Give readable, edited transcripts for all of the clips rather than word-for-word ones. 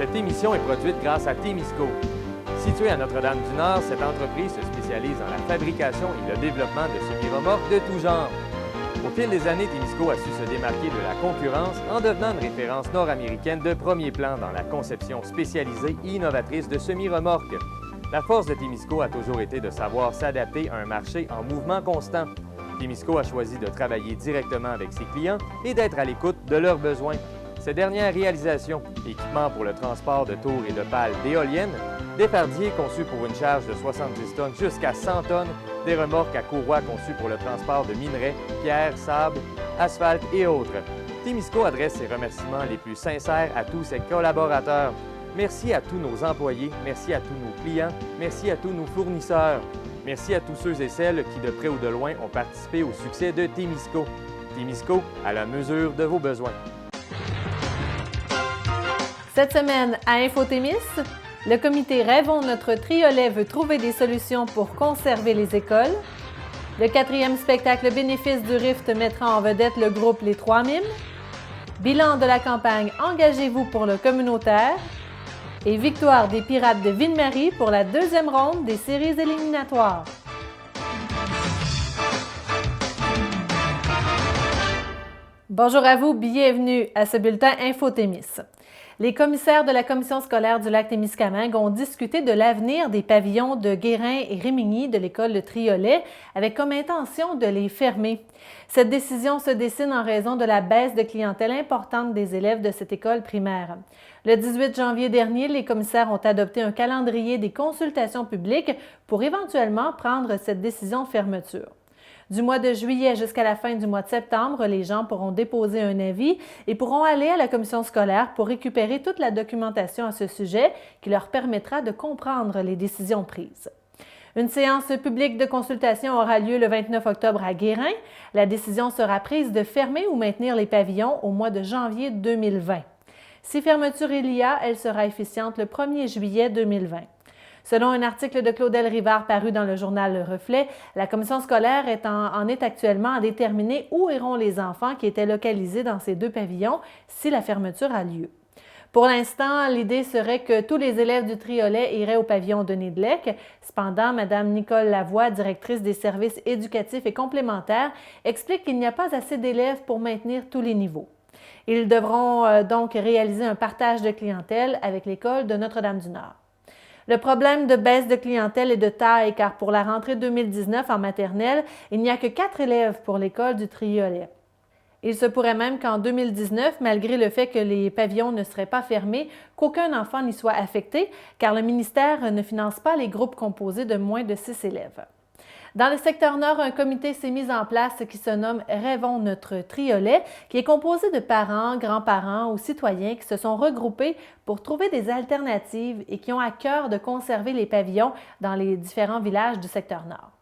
Cette émission est produite grâce à Témisco. Située à Notre-Dame-du-Nord, cette entreprise se spécialise dans la fabrication et le développement de semi-remorques de tout genre. Au fil des années, Témisco a su se démarquer de la concurrence en devenant une référence nord-américaine de premier plan dans la conception spécialisée et innovatrice de semi-remorques. La force de Témisco a toujours été de savoir s'adapter à un marché en mouvement constant. Témisco a choisi de travailler directement avec ses clients et d'être à l'écoute de leurs besoins. Ces dernières réalisations, équipements pour le transport de tours et de pales d'éoliennes, des fardiers conçus pour une charge de 70 tonnes jusqu'à 100 tonnes, des remorques à courroie conçues pour le transport de minerais, pierres, sable, asphalte et autres. Témisco adresse ses remerciements les plus sincères à tous ses collaborateurs. Merci à tous nos employés, merci à tous nos clients, merci à tous nos fournisseurs. Merci à tous ceux et celles qui, de près ou de loin, ont participé au succès de Témisco. Témisco, à la mesure de vos besoins. Cette semaine, à Infotémis, le comité Rêvons notre triolet veut trouver des solutions pour conserver les écoles. Le 4e spectacle bénéfice du Rift mettra en vedette le groupe Les Trois Mimes. Bilan de la campagne Engagez-vous pour le communautaire. Et victoire des Pirates de Ville-Marie pour la 2e ronde des séries éliminatoires. Bonjour à vous, bienvenue à ce bulletin Infotémis. Les commissaires de la commission scolaire du Lac-Témiscamingue ont discuté de l'avenir des pavillons de Guérin et Rémigny de l'école de Triolet avec comme intention de les fermer. Cette décision se dessine en raison de la baisse de clientèle importante des élèves de cette école primaire. Le 18 janvier dernier, les commissaires ont adopté un calendrier des consultations publiques pour éventuellement prendre cette décision de fermeture. Du mois de juillet jusqu'à la fin du mois de septembre, les gens pourront déposer un avis et pourront aller à la commission scolaire pour récupérer toute la documentation à ce sujet qui leur permettra de comprendre les décisions prises. Une séance publique de consultation aura lieu le 29 octobre à Guérin. La décision sera prise de fermer ou maintenir les pavillons au mois de janvier 2020. Si fermeture il y a, elle sera efficiente le 1er juillet 2020. Selon un article de Claudel Rivard paru dans le journal Le Reflet, la commission scolaire en est actuellement à déterminer où iront les enfants qui étaient localisés dans ces 2 pavillons si la fermeture a lieu. Pour l'instant, l'idée serait que tous les élèves du Triolet iraient au pavillon Denis de Lec. Cependant, Mme Nicole Lavoie, directrice des services éducatifs et complémentaires, explique qu'il n'y a pas assez d'élèves pour maintenir tous les niveaux. Ils devront donc réaliser un partage de clientèle avec l'école de Notre-Dame-du-Nord. Le problème de baisse de clientèle est de taille car pour la rentrée 2019 en maternelle, il n'y a que 4 élèves pour l'école du Triolet. Il se pourrait même qu'en 2019, malgré le fait que les pavillons ne seraient pas fermés, qu'aucun enfant n'y soit affecté car le ministère ne finance pas les groupes composés de moins de 6 élèves. Dans le secteur nord, un comité s'est mis en place qui se nomme Rêvons notre triolet, qui est composé de parents, grands-parents ou citoyens qui se sont regroupés pour trouver des alternatives et qui ont à cœur de conserver les pavillons dans les différents villages du secteur nord.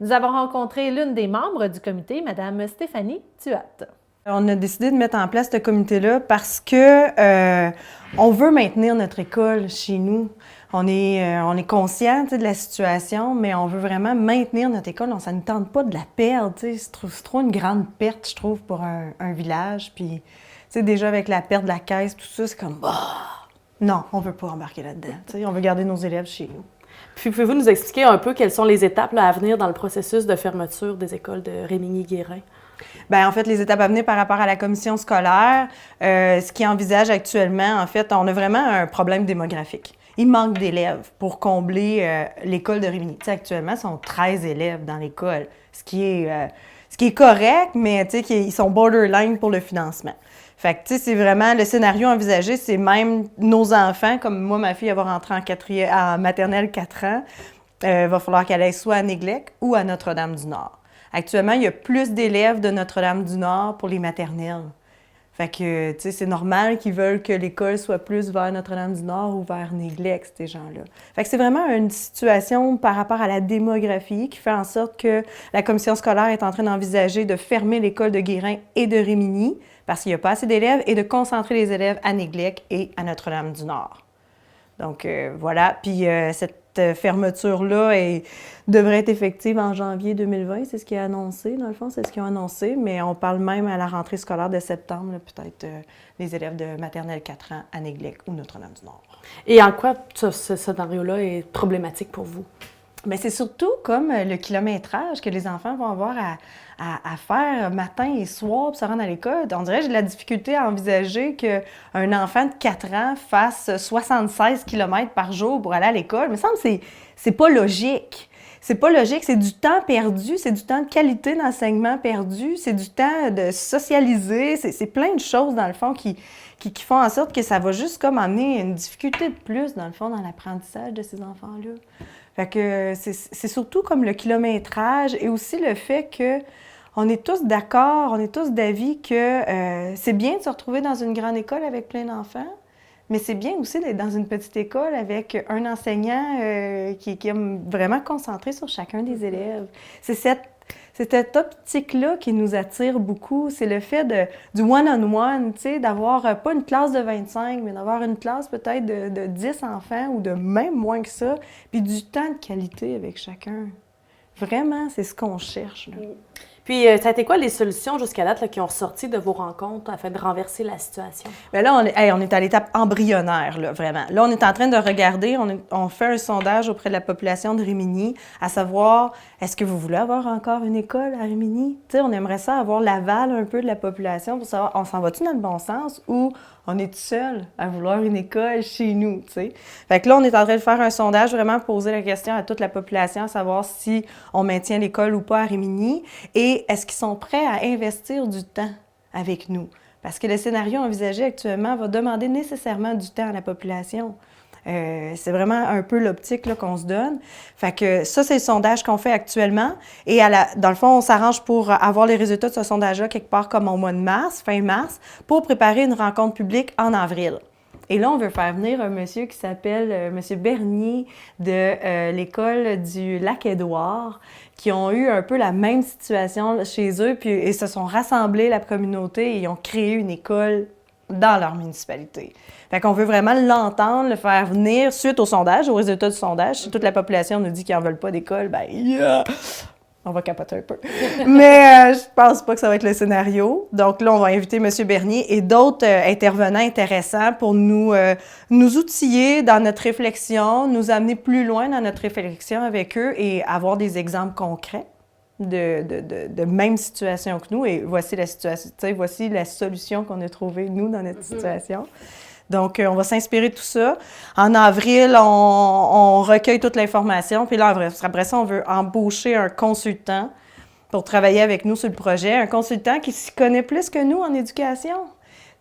Nous avons rencontré l'une des membres du comité, Mme Stéphanie Tuat. On a décidé de mettre en place ce comité-là parce que on veut maintenir notre école chez nous. On est conscient de la situation, mais on veut vraiment maintenir notre école. Ça ne nous tente pas de la perdre. C'est trop une grande perte, je trouve, pour un village. Puis, déjà avec la perte de la caisse, tout ça, c'est comme non, on ne veut pas embarquer là-dedans. On veut garder nos élèves chez nous. Puis, pouvez-vous nous expliquer un peu quelles sont les étapes à venir dans le processus de fermeture des écoles de Rémigny-Guérin? Bien, en fait, les étapes à venir par rapport à la commission scolaire, ce qui envisage actuellement, en fait, on a vraiment un problème démographique. Il manque d'élèves pour combler l'école de Rémigny. Actuellement, ils sont 13 élèves dans l'école, ce qui est correct, mais ils sont borderline pour le financement. Fait que, c'est vraiment le scénario envisagé, c'est même nos enfants, comme moi, ma fille, elle va rentrer en maternelle 4 ans, va falloir qu'elle aille soit à Néglec ou à Notre-Dame-du-Nord. Actuellement, il y a plus d'élèves de Notre-Dame-du-Nord pour les maternelles. Fait que, c'est normal qu'ils veulent que l'école soit plus vers Notre-Dame-du-Nord ou vers Néglec, ces gens-là. Fait que c'est vraiment une situation par rapport à la démographie qui fait en sorte que la commission scolaire est en train d'envisager de fermer l'école de Guérin et de Rémigny parce qu'il n'y a pas assez d'élèves et de concentrer les élèves à Néglec et à Notre-Dame-du-Nord. Donc, voilà. Puis, cette fermeture-là devrait être effective en janvier 2020. C'est ce qui est annoncé, dans le fond, c'est ce qu'ils ont annoncé. Mais on parle même à la rentrée scolaire de septembre, là, peut-être les élèves de maternelle 4 ans à Néglec ou Notre-Dame-du-Nord. Et en quoi ce scénario-là est problématique pour vous? Bien, c'est surtout comme le kilométrage que les enfants vont avoir à faire matin et soir pour se rendre à l'école. On dirait que j'ai de la difficulté à envisager qu'un enfant de 4 ans fasse 76 km par jour pour aller à l'école. Il me semble que c'est pas logique. C'est pas logique, c'est du temps perdu, c'est du temps de qualité d'enseignement perdu, c'est du temps de socialiser, c'est plein de choses, dans le fond, qui font en sorte que ça va juste comme amener une difficulté de plus, dans le fond, dans l'apprentissage de ces enfants-là. Fait que c'est surtout comme le kilométrage et aussi le fait que on est tous d'accord, on est tous d'avis que c'est bien de se retrouver dans une grande école avec plein d'enfants, mais c'est bien aussi d'être dans une petite école avec un enseignant qui est vraiment concentré sur chacun des élèves. C'est cette optique-là qui nous attire beaucoup. C'est le fait du one-on-one, tu sais, d'avoir pas une classe de 25, mais d'avoir une classe peut-être de 10 enfants ou de même moins que ça, puis du temps de qualité avec chacun. Vraiment, c'est ce qu'on cherche, là. Puis, ça a été quoi les solutions jusqu'à date là, qui ont ressorti de vos rencontres afin de renverser la situation? Bien là, on est à l'étape embryonnaire, là, vraiment. Là, on est en train de regarder, on fait un sondage auprès de la population de Rimini, à savoir, est-ce que vous voulez avoir encore une école à Rimini? Tu sais, on aimerait ça avoir l'aval un peu de la population pour savoir, on s'en va-tu dans le bon sens ou on est tout seul à vouloir une école chez nous, tu sais? Fait que là, on est en train de faire un sondage, vraiment poser la question à toute la population, à savoir si on maintient l'école ou pas à Rimini et est-ce qu'ils sont prêts à investir du temps avec nous? Parce que le scénario envisagé actuellement va demander nécessairement du temps à la population. C'est vraiment un peu l'optique là, qu'on se donne. Fait que ça, c'est le sondage qu'on fait actuellement. Et dans le fond, on s'arrange pour avoir les résultats de ce sondage-là quelque part comme au mois de mars, fin mars, pour préparer une rencontre publique en avril. Et là, on veut faire venir un monsieur qui s'appelle Monsieur Bernier de l'école du Lac-Édouard, qui ont eu un peu la même situation chez eux, puis ils se sont rassemblés, la communauté, et ils ont créé une école dans leur municipalité. Fait qu'on veut vraiment l'entendre, le faire venir suite au sondage, aux résultats du sondage. Si toute la population nous dit qu'ils n'en veulent pas d'école, ben on va capoter un peu. Mais je pense pas que ça va être le scénario. Donc là, on va inviter M. Bernier et d'autres intervenants intéressants pour nous outiller dans notre réflexion, nous amener plus loin dans notre réflexion avec eux et avoir des exemples concrets de même situation que nous. Et voici la situation, tu sais, voici la solution qu'on a trouvée, nous, dans notre situation. Donc, on va s'inspirer de tout ça. En avril, on recueille toute l'information. Puis là, après ça, on veut embaucher un consultant pour travailler avec nous sur le projet. Un consultant qui s'y connaît plus que nous en éducation.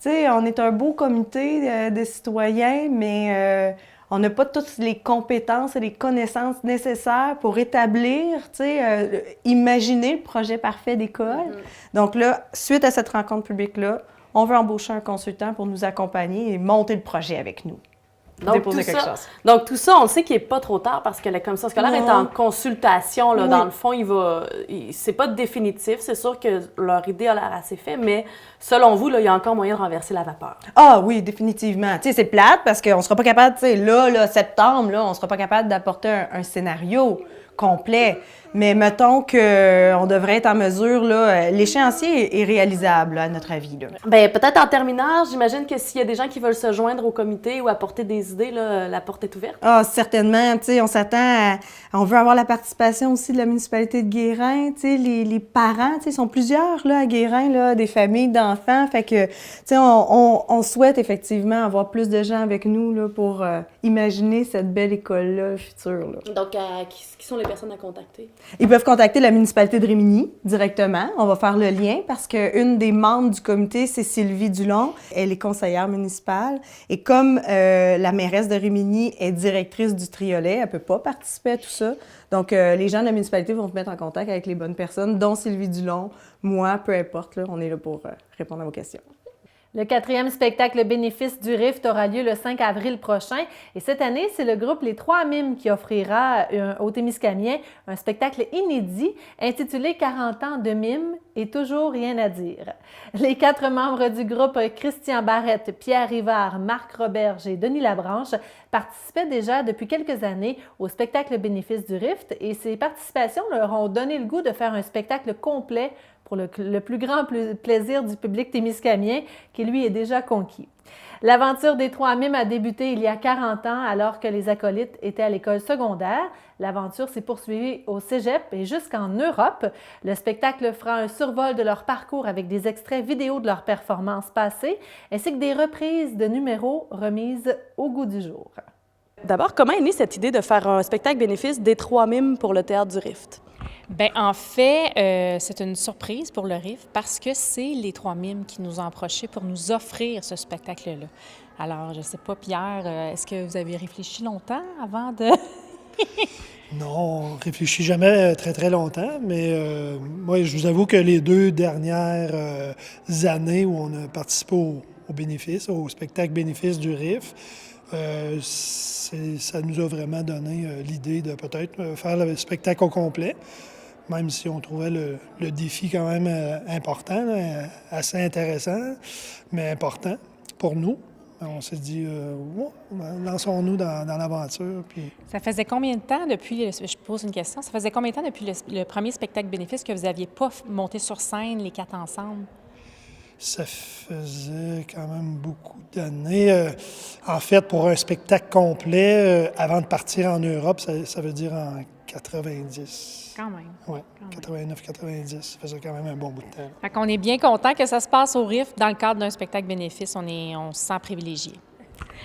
Tu sais, on est un beau comité de citoyens, mais on n'a pas toutes les compétences et les connaissances nécessaires pour établir, tu sais, imaginer le projet parfait d'école. Donc là, suite à cette rencontre publique-là, on veut embaucher un consultant pour nous accompagner et monter le projet avec nous. Donc, tout ça, on sait qu'il n'est pas trop tard parce que la commission scolaire est en consultation. Là, dans le fond, c'est pas définitif. C'est sûr que leur idée a l'air assez faite, mais selon vous, là, il y a encore moyen de renverser la vapeur. Ah oui, définitivement. Tu sais, c'est plate parce qu'on ne sera pas capable, tu sais, là, septembre, là, on ne sera pas capable d'apporter un scénario complet. Mais mettons qu'on devrait être en mesure, là, l'échéancier est réalisable, là, à notre avis. Là. Bien, peut-être en terminant, j'imagine que s'il y a des gens qui veulent se joindre au comité ou apporter des idées, là, la porte est ouverte. Ah, certainement. Tu sais, on s'attend on veut avoir la participation aussi de la municipalité de Guérin. Tu sais, les parents, tu sais, ils sont plusieurs, là, à Guérin, là, des familles d'enfants. Fait que, tu sais, on souhaite effectivement avoir plus de gens avec nous, là, pour imaginer cette belle école-là future, là. Donc, qui sont les personnes à contacter? Ils peuvent contacter la municipalité de Rimini directement. On va faire le lien parce qu'une des membres du comité, c'est Sylvie Dulon. Elle est conseillère municipale. Et comme la mairesse de Rimini est directrice du Triolet, elle ne peut pas participer à tout ça. Donc, les gens de la municipalité vont se mettre en contact avec les bonnes personnes, dont Sylvie Dulon, moi, peu importe. Là, on est là pour répondre à vos questions. Le 4e spectacle bénéfice du Rift aura lieu le 5 avril prochain et cette année, c'est le groupe Les Trois Mimes qui offrira aux Témiscamiens un spectacle inédit intitulé 40 ans de mime et toujours rien à dire. Les 4 membres du groupe, Christian Barrette, Pierre Rivard, Marc Roberge et Denis Labranche, participaient déjà depuis quelques années au spectacle bénéfice du Rift et ces participations leur ont donné le goût de faire un spectacle complet pour le plus grand plaisir du public témiscamien, qui lui est déjà conquis. L'aventure des Trois Mimes a débuté il y a 40 ans, alors que les acolytes étaient à l'école secondaire. L'aventure s'est poursuivie au cégep et jusqu'en Europe. Le spectacle fera un survol de leur parcours avec des extraits vidéo de leurs performances passées, ainsi que des reprises de numéros remises au goût du jour. D'abord, comment est née cette idée de faire un spectacle bénéfice des Trois Mimes pour le Théâtre du Rift? Bien, en fait, c'est une surprise pour le Rift parce que c'est les Trois Mimes qui nous ont approchés pour nous offrir ce spectacle-là. Alors, je ne sais pas, Pierre, est-ce que vous avez réfléchi longtemps avant de... Non, on ne réfléchit jamais très, très longtemps, mais moi, je vous avoue que les 2 dernières années où on a participé au bénéfice, au spectacle bénéfice du RIF, ça nous a vraiment donné l'idée de peut-être faire le spectacle au complet, même si on trouvait le défi quand même important, là, assez intéressant, mais important pour nous. On s'est dit, lançons-nous dans l'aventure. Puis... Ça faisait combien de temps depuis, je pose une question, ça faisait combien de temps depuis le premier spectacle bénéfice que vous n'aviez pas monté sur scène, les 4 ensemble? Ça faisait quand même beaucoup d'années. En fait, pour un spectacle complet, avant de partir en Europe, ça veut dire en 90. Quand même. Oui, 89-90. Ça faisait quand même un bon bout de temps. Fait qu'on est bien content que ça se passe au RIF dans le cadre d'un spectacle bénéfice. On se sent privilégié.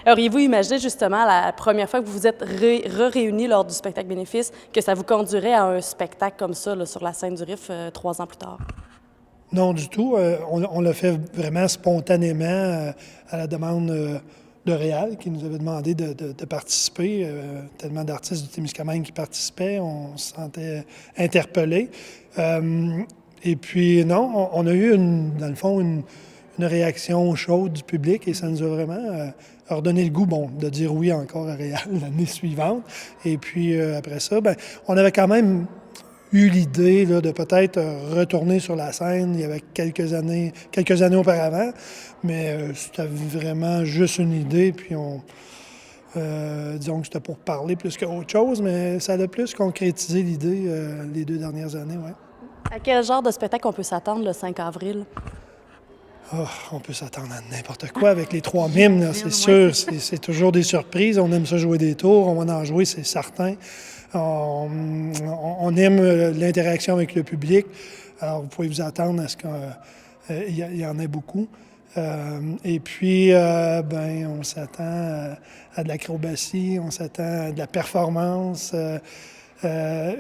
Auriez-vous imaginé justement la première fois que vous vous êtes réunis lors du spectacle bénéfice que ça vous conduirait à un spectacle comme ça là, sur la scène du RIF 3 ans plus tard? Non, du tout. On l'a fait vraiment spontanément à la demande de Réal, qui nous avait demandé de participer. Tellement d'artistes du Témiscamingue qui participaient, on se sentait interpellés. Et puis, non, on a eu, dans le fond, une réaction chaude du public et ça nous a vraiment redonné le goût, de dire oui encore à Réal l'année suivante. Et puis, après ça, on avait quand même eu l'idée là, de peut-être retourner sur la scène il y avait quelques années auparavant, mais c'était vraiment juste une idée, puis disons que c'était pour parler plus qu'autre chose, mais ça a plus concrétisé l'idée les 2 dernières années, oui. À quel genre de spectacle on peut s'attendre le 5 avril? Oh, on peut s'attendre à n'importe quoi avec les Trois Mimes, là, c'est sûr. C'est toujours des surprises. On aime ça jouer des tours. On va en jouer, c'est certain. On aime l'interaction avec le public. Alors, vous pouvez vous attendre à ce qu'il y en ait beaucoup. Et puis, on s'attend à de l'acrobatie, on s'attend à de la performance.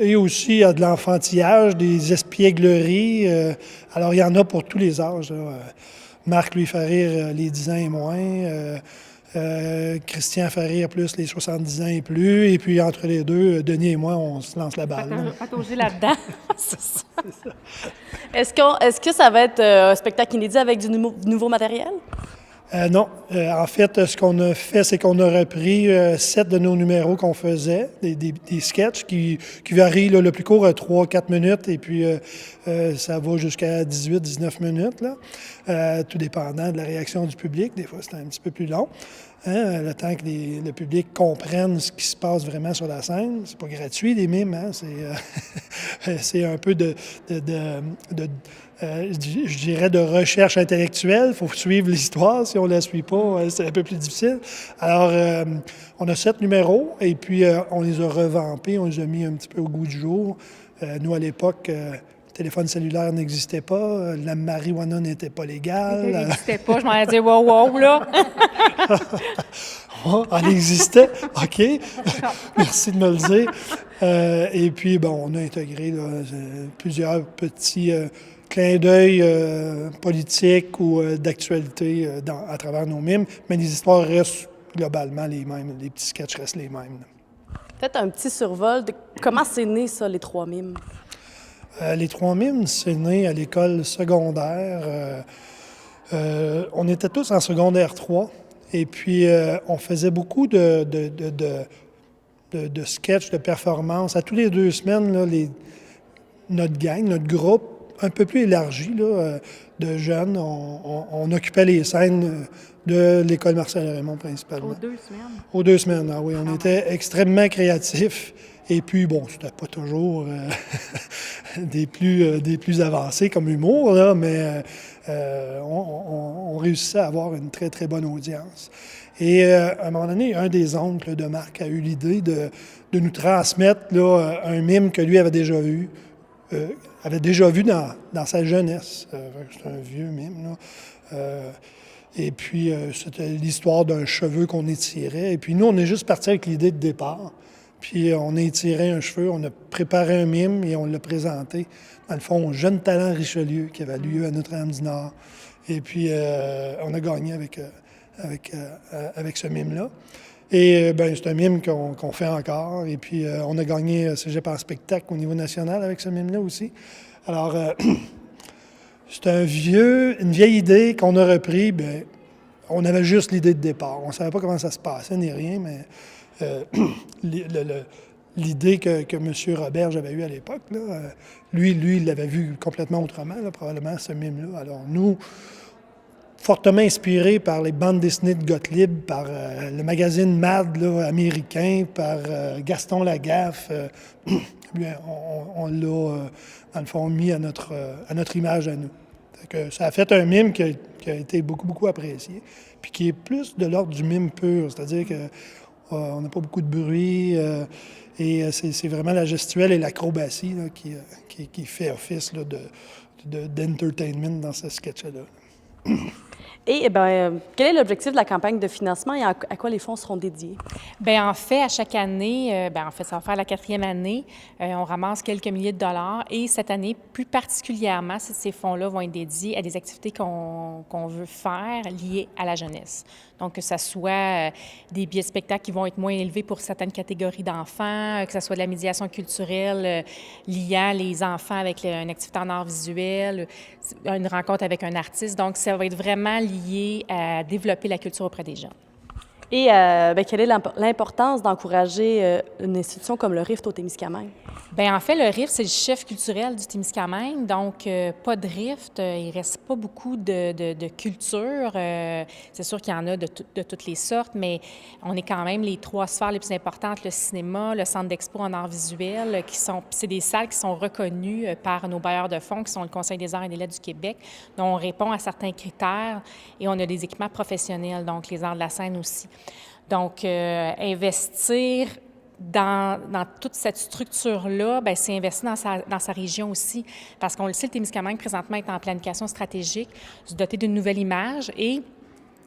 Et aussi à de l'enfantillage, des espiègleries. Alors, il y en a pour tous les âges. Là. Marc, lui, fait rire les 10 ans et moins. Christian fait rire plus les 70 ans et plus. Et puis, entre les deux, Denis et moi, on se lance la balle. Patauger là-dedans. C'est ça. Est-ce que ça va être un spectacle inédit avec du nouveau matériel? Non. En fait, ce qu'on a fait, c'est qu'on a repris 7 de nos numéros qu'on faisait, des sketchs qui varient là, le plus court à 3-4 minutes et puis ça va jusqu'à 18-19 minutes, là, tout dépendant de la réaction du public. Des fois, c'est un petit peu plus long. Hein, le temps que le public comprenne ce qui se passe vraiment sur la scène. C'est pas gratuit, les mimes. Hein? C'est un peu je dirais de recherche intellectuelle. Il faut suivre l'histoire. Si on ne la suit pas, c'est un peu plus difficile. Alors, on a 7 numéros et puis on les a revampés. On les a mis un petit peu au goût du jour. Nous, à l'époque, le téléphone cellulaire n'existait pas. La marijuana n'était pas légale. Elle n'existait pas. Je m'en ai dit wow, là. Oh, elle existait? OK. Merci de me le dire. Et puis, on a intégré là, plusieurs petits clins d'œil politiques ou d'actualité à travers nos mimes, mais les histoires restent globalement les mêmes. Les petits sketchs restent les mêmes. Peut-être un petit survol de comment c'est né, ça, les Trois Mimes? Les Trois Mimes, c'est né à l'école secondaire. On était tous en secondaire 3 et puis on faisait beaucoup de sketchs, de performances. À tous les 2 semaines, là, notre gang, notre groupe, un peu plus élargi là, de jeunes, on occupait les scènes de l'école Marcel Raymond principalement. Aux 2 semaines? Aux 2 semaines, ah oui. On était extrêmement créatifs. Et puis, bon, c'était pas toujours des plus avancés comme humour, là, mais on réussissait à avoir une très, très bonne audience. Et à un moment donné, un des oncles de Marc a eu l'idée de nous transmettre là, un mime que lui avait déjà vu. Dans sa jeunesse. C'est un vieux mime, là. Et puis, c'était l'histoire d'un cheveu qu'on étirait. Et puis, nous, on est juste partis avec l'idée de départ. Puis, on a étiré un cheveu, on a préparé un mime et on l'a présenté, dans le fond, au jeune talent Richelieu qui avait lieu à Notre-Dame-du-Nord. Et puis, on a gagné avec ce mime-là. Et bien, c'est un mime qu'on fait encore. Et puis, on a gagné Cégep en spectacle au niveau national avec ce mime-là aussi. Alors, c'est une vieille idée qu'on a repris. Bien, on avait juste l'idée de départ. On ne savait pas comment ça se passait ni rien, mais l'idée que M. Roberge avait eue à l'époque, là, lui, il l'avait vu complètement autrement, là, probablement, ce mime-là. Alors, nous, fortement inspirés par les bandes dessinées de Gottlieb, par le magazine Mad là, américain, par Gaston Lagaffe. On l'a, dans le fond, mis à notre image à nous. Ça a fait un mime qui a été beaucoup, beaucoup apprécié, puis qui est plus de l'ordre du mime pur, c'est-à-dire qu'on n'a pas beaucoup de bruit, et c'est vraiment la gestuelle et l'acrobatie là, qui fait office là, d'entertainment dans ce sketch-là. Et quel est l'objectif de la campagne de financement et à quoi les fonds seront dédiés? Bien, en fait, à chaque année, ça va faire la 4e année, on ramasse quelques milliers de dollars et cette année, plus particulièrement, ces fonds-là vont être dédiés à des activités qu'on veut faire liées à la jeunesse. Donc, que ce soit des billets de spectacle qui vont être moins élevés pour certaines catégories d'enfants, que ce soit de la médiation culturelle liant les enfants avec une activité en art visuel, une rencontre avec un artiste. Donc, ça va être vraiment lié à développer la culture auprès des jeunes. Et quelle est l'importance d'encourager une institution comme le RIFT au Témiscamingue? Bien, en fait, le RIFT, c'est le chef culturel du Témiscamingue, donc pas de RIFT, il ne reste pas beaucoup de culture. C'est sûr qu'il y en a de toutes les sortes, mais on est quand même les 3 sphères les plus importantes, le cinéma, le centre d'expo en art visuel, c'est des salles qui sont reconnues par nos bailleurs de fonds, qui sont le Conseil des arts et des lettres du Québec, dont on répond à certains critères et on a des équipements professionnels, donc les arts de la scène aussi. Donc, investir dans toute cette structure-là, bien, c'est investir dans sa région aussi, parce qu'on le sait, le Témiscamingue, présentement, est en planification stratégique, se doter d'une nouvelle image et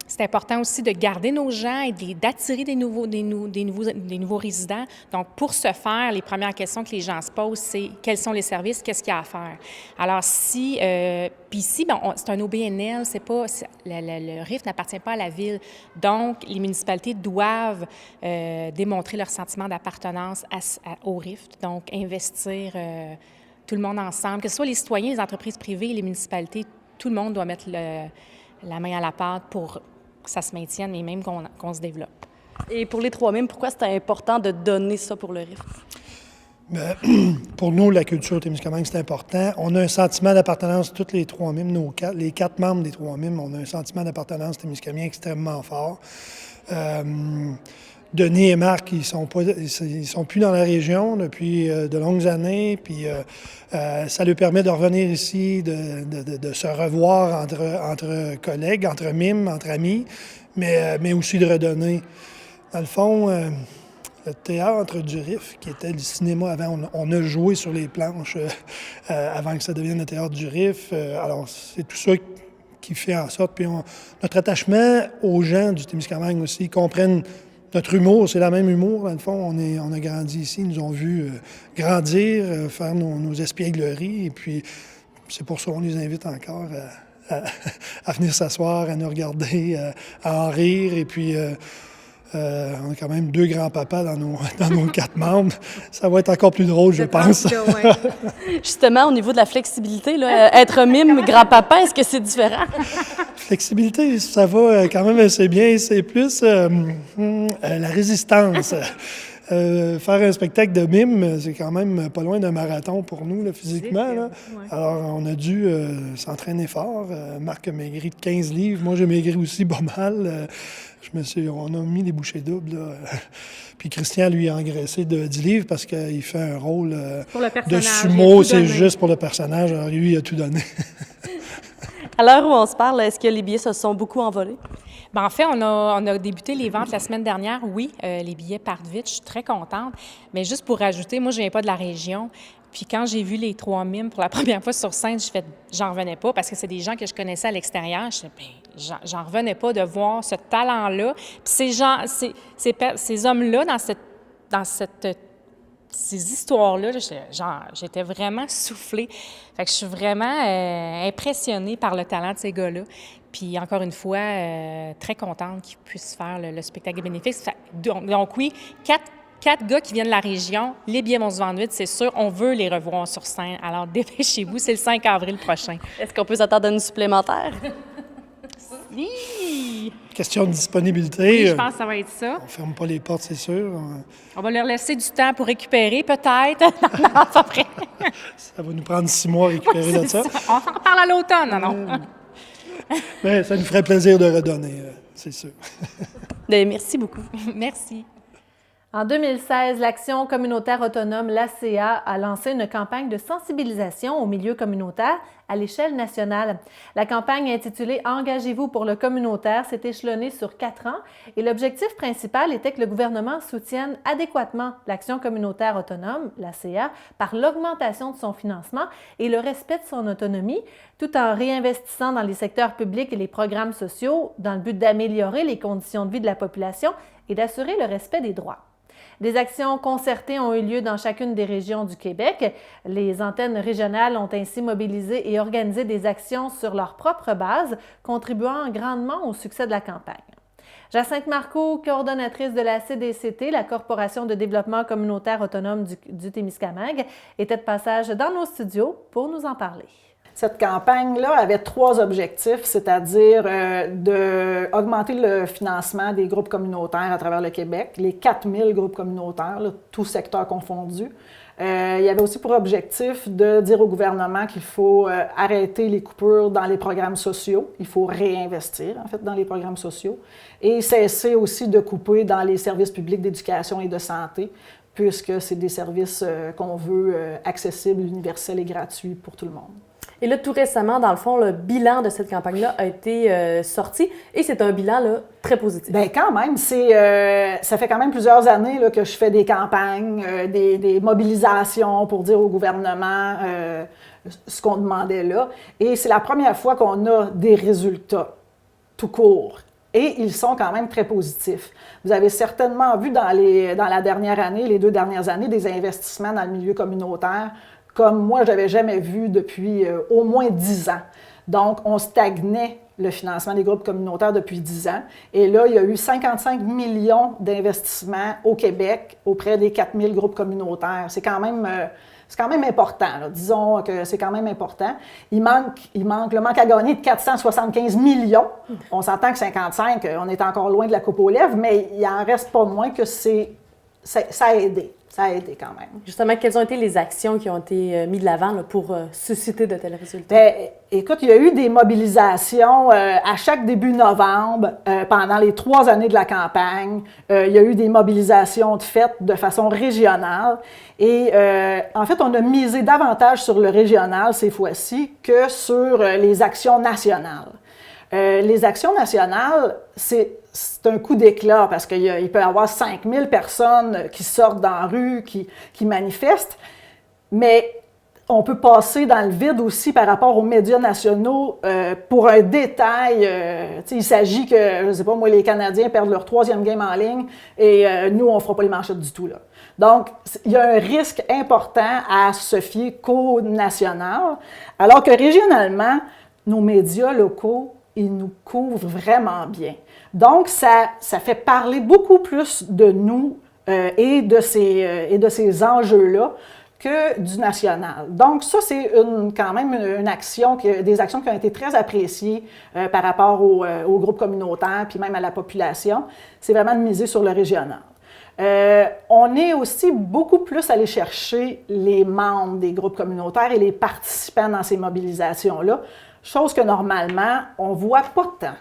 c'est important aussi de garder nos gens et d'attirer des nouveaux résidents. Donc, pour ce faire, les premières questions que les gens se posent, c'est quels sont les services, qu'est-ce qu'il y a à faire? Alors, puis ici, c'est un OBNL, le RIFT n'appartient pas à la ville. Donc, les municipalités doivent démontrer leur sentiment d'appartenance au RIFT. Donc, investir tout le monde ensemble, que ce soit les citoyens, les entreprises privées, les municipalités, tout le monde doit mettre la main à la pâte pour que ça se maintienne et même qu'on se développe. Et pour les 3 mimes, pourquoi c'est important de donner ça pour le RIFT? Bien, pour nous, la culture au Témiscamingue, c'est important. On a un sentiment d'appartenance, toutes les 3 mimes, les 4 membres des 3 mimes, on a un sentiment d'appartenance témiscamingue extrêmement fort. Denis et Marc, ils sont plus dans la région depuis de longues années, puis ça leur permet de revenir ici, de se revoir entre collègues, entre mimes, entre amis, mais aussi de redonner. Dans le fond, le théâtre du RIF, qui était le cinéma avant, on a joué sur les planches avant que ça devienne le théâtre du RIF. Alors, c'est tout ça qui fait en sorte, puis notre attachement aux gens du Témiscamingue aussi, comprennent notre humour, c'est la même humour, dans le fond. On a grandi ici, ils nous ont vus grandir, faire nos espiègleries. Et puis, c'est pour ça qu'on les invite encore à venir s'asseoir, à nous regarder, à en rire. Et puis, on a quand même 2 grands-papas dans nos 4 membres. Ça va être encore plus drôle, je pense. Justement, au niveau de la flexibilité, là, être mime, grand-papa, est-ce que c'est différent? Flexibilité, ça va quand même assez bien. C'est plus la résistance. Faire un spectacle de mime, c'est quand même pas loin d'un marathon pour nous, là, physiquement. Là. Ouais. Alors, on a dû s'entraîner fort. Marc a maigri de 15 livres. Moi, j'ai maigri aussi pas mal. On a mis des bouchées doubles. Là. Puis Christian, lui, a engraissé de 10 livres parce qu'il fait un rôle de sumo. C'est juste pour le personnage. Alors, lui, il a tout donné. À l'heure où on se parle, est-ce que les billets se sont beaucoup envolés? Bien, en fait, on a débuté les ventes la semaine dernière. Oui, les billets partent vite. Je suis très contente. Mais juste pour rajouter, moi, je ne viens pas de la région. Puis quand j'ai vu les 3 mimes pour la première fois sur scène, j'en revenais pas parce que c'est des gens que je connaissais à l'extérieur. J'en revenais pas de voir ce talent-là. Puis ces hommes-là, dans ces histoires-là, j'étais vraiment soufflée. Fait que je suis vraiment impressionnée par le talent de ces gars-là. Puis encore une fois, très contente qu'ils puissent faire le spectacle des bénéfices. Donc oui, 4 gars qui viennent de la région, les billets vont se vendre vite, c'est sûr. On veut les revoir sur scène. Alors dépêchez-vous, c'est le 5 avril prochain. Est-ce qu'on peut s'attendre à une supplémentaire? Oui! Question de disponibilité. Oui, je pense que ça va être ça. On ne ferme pas les portes, c'est sûr. On va leur laisser du temps pour récupérer, peut-être. Non, c'est vrai. Ça va nous prendre 6 mois à récupérer de ça. On s'en reparle à l'automne, non? Mais ça nous ferait plaisir de redonner, c'est sûr. Merci beaucoup. Merci. En 2016, l'Action communautaire autonome, l'ACA, a lancé une campagne de sensibilisation au milieu communautaire à l'échelle nationale. La campagne intitulée « Engagez-vous pour le communautaire » s'est échelonnée sur 4 ans et l'objectif principal était que le gouvernement soutienne adéquatement l'Action communautaire autonome, l'ACA, par l'augmentation de son financement et le respect de son autonomie, tout en réinvestissant dans les secteurs publics et les programmes sociaux dans le but d'améliorer les conditions de vie de la population et d'assurer le respect des droits. Des actions concertées ont eu lieu dans chacune des régions du Québec. Les antennes régionales ont ainsi mobilisé et organisé des actions sur leur propre base, contribuant grandement au succès de la campagne. Jacinthe Marcoux, coordonnatrice de la CDCT, la Corporation de développement communautaire autonome du Témiscamingue, était de passage dans nos studios pour nous en parler. Cette campagne-là avait 3 objectifs, c'est-à-dire d'augmenter le financement des groupes communautaires à travers le Québec, les 4000 groupes communautaires, là, tous secteurs confondus. Il y avait aussi pour objectif de dire au gouvernement qu'il faut arrêter les coupures dans les programmes sociaux. Il faut réinvestir, en fait, dans les programmes sociaux et cesser aussi de couper dans les services publics d'éducation et de santé, puisque c'est des services qu'on veut accessibles, universels et gratuits pour tout le monde. Et là, tout récemment, dans le fond, le bilan de cette campagne-là a été sorti et c'est un bilan là, très positif. Bien, quand même, ça fait quand même plusieurs années là, que je fais des campagnes, des mobilisations pour dire au gouvernement ce qu'on demandait là. Et c'est la première fois qu'on a des résultats tout court. Et ils sont quand même très positifs. Vous avez certainement vu dans la dernière année, les 2 dernières années, des investissements dans le milieu communautaire comme moi, je n'avais jamais vu depuis au moins 10 ans. Donc, on stagnait le financement des groupes communautaires depuis 10 ans. Et là, il y a eu 55 millions d'investissements au Québec auprès des 4000 groupes communautaires. C'est quand même important. Là. Disons que c'est quand même important. Il manque le manque à gagner de 475 millions. On s'entend que 55, on est encore loin de la coupe aux lèvres, mais il en reste pas moins que ça a aidé. Ça a aidé quand même. Justement, quelles ont été les actions qui ont été mises de l'avant là, pour susciter de tels résultats? Bien, écoute, il y a eu des mobilisations à chaque début novembre pendant les 3 années de la campagne. Il y a eu des mobilisations faites de façon régionale. Et en fait, on a misé davantage sur le régional ces fois-ci que sur les actions nationales. Les actions nationales, c'est un coup d'éclat parce qu'il peut y avoir 5000 personnes qui sortent dans la rue, qui manifestent, mais on peut passer dans le vide aussi par rapport aux médias nationaux pour un détail. Il s'agit que, je ne sais pas moi, les Canadiens perdent leur 3e game en ligne et nous, on ne fera pas les manchettes du tout. Là. Donc, il y a un risque important à se fier qu'au national, alors que régionalement, nos médias locaux, ils nous couvrent vraiment bien. Donc, ça fait parler beaucoup plus de nous et de ces enjeux-là que du national. Donc ça, c'est quand même une action, des actions qui ont été très appréciées par rapport aux groupes communautaires, puis même à la population. C'est vraiment de miser sur le régional. On est aussi beaucoup plus allé chercher les membres des groupes communautaires et les participants dans ces mobilisations-là, chose que normalement, on ne voit pas tant.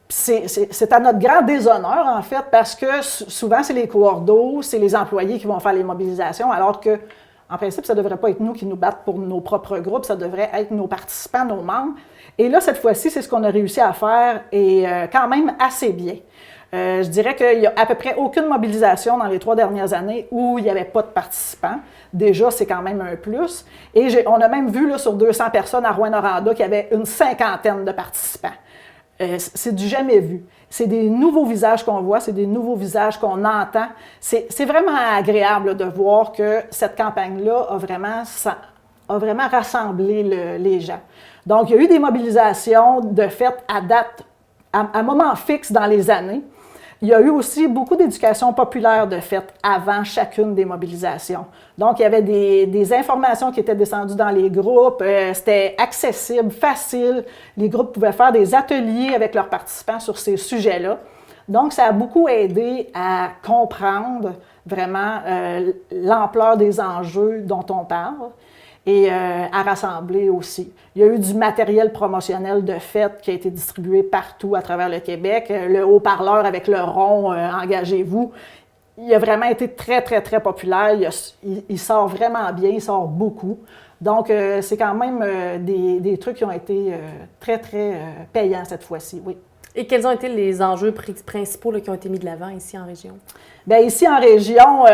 C'est à notre grand déshonneur, en fait, parce que souvent, c'est les coordos, c'est les employés qui vont faire les mobilisations, alors que, en principe, ça ne devrait pas être nous qui nous battent pour nos propres groupes, ça devrait être nos participants, nos membres. Et là, cette fois-ci, c'est ce qu'on a réussi à faire, et quand même assez bien. Je dirais qu'il n'y a à peu près aucune mobilisation dans les 3 dernières années où il n'y avait pas de participants. Déjà, c'est quand même un plus. Et on a même vu là, sur 200 personnes à Rouyn-Noranda qu'il y avait une 50aine de participants. C'est du jamais vu. C'est des nouveaux visages qu'on voit, c'est des nouveaux visages qu'on entend. C'est vraiment agréable de voir que cette campagne-là a vraiment rassemblé les gens. Donc, il y a eu des mobilisations de fait à date, à moment fixe dans les années. Il y a eu aussi beaucoup d'éducation populaire de fait avant chacune des mobilisations. Donc, il y avait des informations qui étaient descendues dans les groupes. C'était accessible, facile. Les groupes pouvaient faire des ateliers avec leurs participants sur ces sujets-là. Donc, ça a beaucoup aidé à comprendre vraiment l'ampleur des enjeux dont on parle et à rassembler aussi. Il y a eu du matériel promotionnel de fait qui a été distribué partout à travers le Québec. Le haut-parleur avec le rond « Engagez-vous », il a vraiment été très, très, très populaire. Il sort vraiment bien, il sort beaucoup. Donc, c'est quand même des trucs qui ont été très, très payants cette fois-ci, oui. Et quels ont été les enjeux principaux là, qui ont été mis de l'avant ici en région? Bien, ici en région,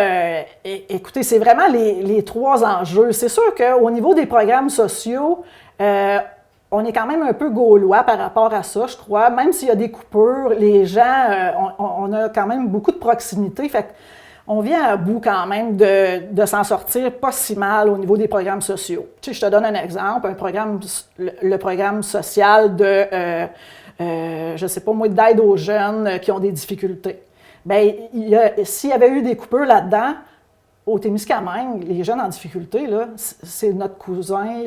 écoutez, c'est vraiment les 3 enjeux. C'est sûr qu'au niveau des programmes sociaux, on est quand même un peu gaulois par rapport à ça, je crois. Même s'il y a des coupures, les gens, on a quand même beaucoup de proximité. Fait qu'on vient à bout quand même de s'en sortir pas si mal au niveau des programmes sociaux. Tu sais, je te donne un exemple, le programme social de... je ne sais pas moi, d'aide aux jeunes qui ont des difficultés. Bien, s'il y avait eu des coupures là-dedans, au Témiscamingue, les jeunes en difficulté, là, c'est notre cousin,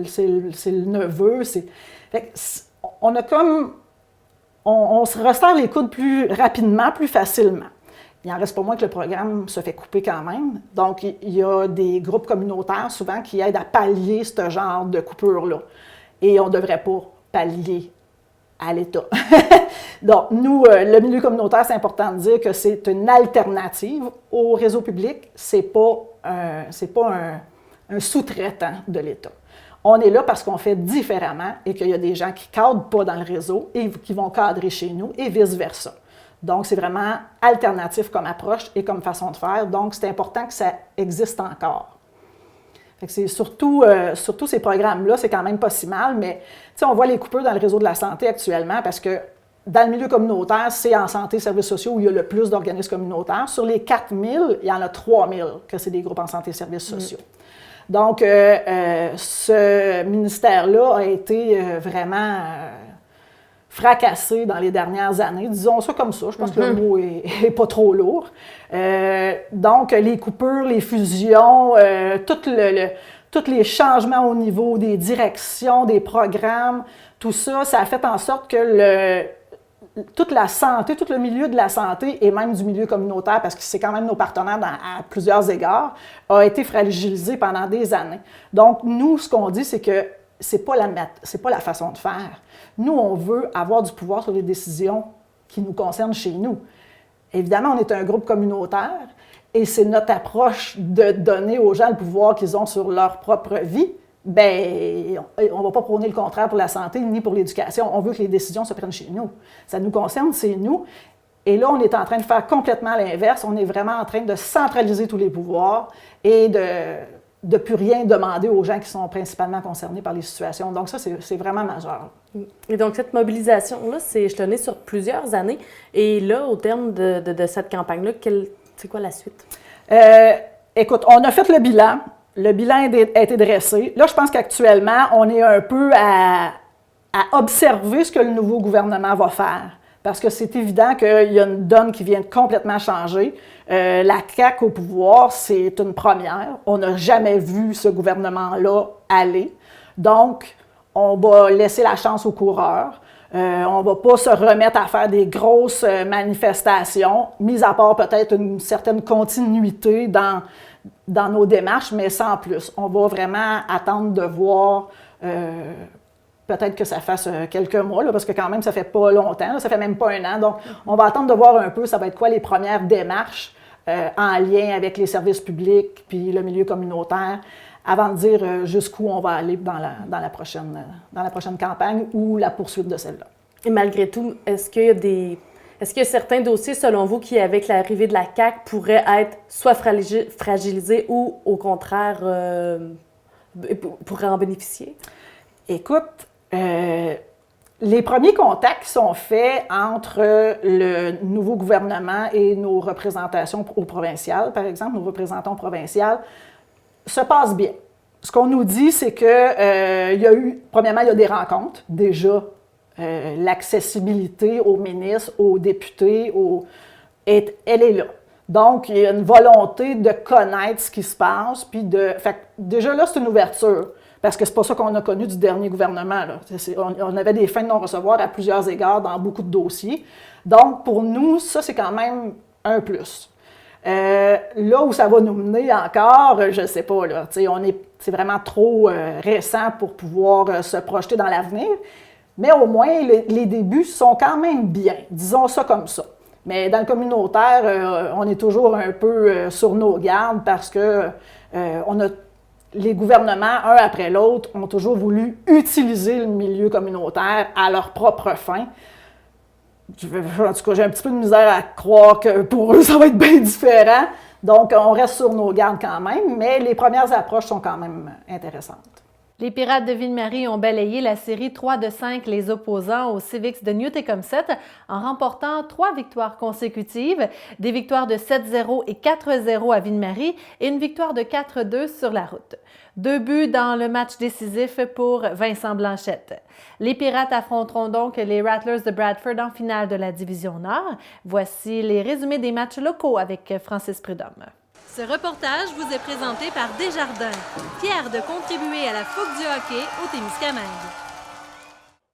c'est le neveu. On a comme... On se resserre les coudes plus rapidement, plus facilement. Il n'en reste pas moins que le programme se fait couper quand même. Donc, il y a des groupes communautaires souvent qui aident à pallier ce genre de coupure-là. Et on ne devrait pas pallier à l'État. Donc, nous, le milieu communautaire, c'est important de dire que c'est une alternative au réseau public. C'est pas un sous-traitant de l'État. On est là parce qu'on fait différemment et qu'il y a des gens qui ne cadrent pas dans le réseau et qui vont cadrer chez nous et vice-versa. Donc, c'est vraiment alternatif comme approche et comme façon de faire. Donc, c'est important que ça existe encore. Fait que c'est surtout ces programmes-là, c'est quand même pas si mal, mais on voit les coupures dans le réseau de la santé actuellement parce que dans le milieu communautaire, c'est en santé et services sociaux où il y a le plus d'organismes communautaires. Sur les 4000, il y en a 3000 que c'est des groupes en santé et services sociaux. Donc, ce ministère-là a été vraiment fracassé dans les dernières années. Disons ça comme ça, je pense que le mot est pas trop lourd. Donc, les coupures, les fusions, tous les changements au niveau des directions, des programmes, tout ça, ça a fait en sorte que toute la santé, tout le milieu de la santé et même du milieu communautaire, parce que c'est quand même nos partenaires à plusieurs égards, a été fragilisé pendant des années. Donc, nous, ce qu'on dit, c'est que c'est pas la façon de faire. Nous, on veut avoir du pouvoir sur les décisions qui nous concernent chez nous. Évidemment, on est un groupe communautaire et c'est notre approche de donner aux gens le pouvoir qu'ils ont sur leur propre vie. Bien, on ne va pas prôner le contraire pour la santé ni pour l'éducation. On veut que les décisions se prennent chez nous. Ça nous concerne, c'est nous. Et là, on est en train de faire complètement l'inverse. On est vraiment en train de centraliser tous les pouvoirs et de plus rien demander aux gens qui sont principalement concernés par les situations. Donc ça, c'est vraiment majeur. Et donc, cette mobilisation-là, je tenais sur plusieurs années. Et là, au terme de cette campagne-là, c'est quoi la suite? Écoute, on a fait le bilan. Le bilan a été dressé. Là, je pense qu'actuellement, on est un peu à observer ce que le nouveau gouvernement va faire. parce que c'est évident qu'il y a une donne qui vient de complètement changer. La CAQ au pouvoir, c'est une première. On n'a jamais vu ce gouvernement-là aller. Donc, on va laisser la chance aux coureurs. On ne va pas se remettre à faire des grosses manifestations, mis à part peut-être une certaine continuité dans nos démarches, mais sans plus. On va vraiment attendre de voir, peut-être que ça fasse quelques mois, là, parce que quand même, ça fait pas longtemps, là, ça fait même pas un an. Donc, on va attendre de voir un peu, ça va être quoi les premières démarches en lien avec les services publics puis le milieu communautaire, avant de dire jusqu'où on va aller dans la prochaine campagne ou la poursuite de celle-là. Et malgré tout, est-ce qu'il y a certains dossiers, selon vous, qui, avec l'arrivée de la CAQ, pourraient être soit fragilisés ou, au contraire, pourraient en bénéficier? Écoute, les premiers contacts qui sont faits entre le nouveau gouvernement et nos représentations au provincial, par exemple, nos représentants provinciaux, se passent bien. Ce qu'on nous dit, c'est que premièrement, il y a des rencontres, déjà. L'accessibilité aux ministres, aux députés, elle est là. Donc, il y a une volonté de connaître ce qui se passe, puis déjà là, c'est une ouverture, parce que c'est pas ça qu'on a connu du dernier gouvernement, là. On avait des fins de non-recevoir à plusieurs égards dans beaucoup de dossiers. Donc, pour nous, ça, c'est quand même un plus. Là où ça va nous mener encore, je ne sais pas, là, c'est vraiment trop récent pour pouvoir se projeter dans l'avenir, mais au moins les débuts sont quand même bien, disons ça comme ça. Mais dans le communautaire, on est toujours un peu sur nos gardes parce que les gouvernements, un après l'autre, ont toujours voulu utiliser le milieu communautaire à leur propre fin. En tout cas, j'ai un petit peu de misère à croire que pour eux, ça va être bien différent. Donc, on reste sur nos gardes quand même, mais les premières approches sont quand même intéressantes. Les Pirates de Ville-Marie ont balayé la série 3-5 les opposants aux Civics de Newtecomsett en remportant 3 victoires consécutives, des victoires de 7-0 et 4-0 à Ville-Marie et une victoire de 4-2 sur la route. 2 buts dans le match décisif pour Vincent Blanchette. Les Pirates affronteront donc les Rattlers de Bradford en finale de la Division Nord. Voici les résumés des matchs locaux avec Francis Prudhomme. Ce reportage vous est présenté par Desjardins, fier de contribuer à la fougue du hockey au Témiscamingue.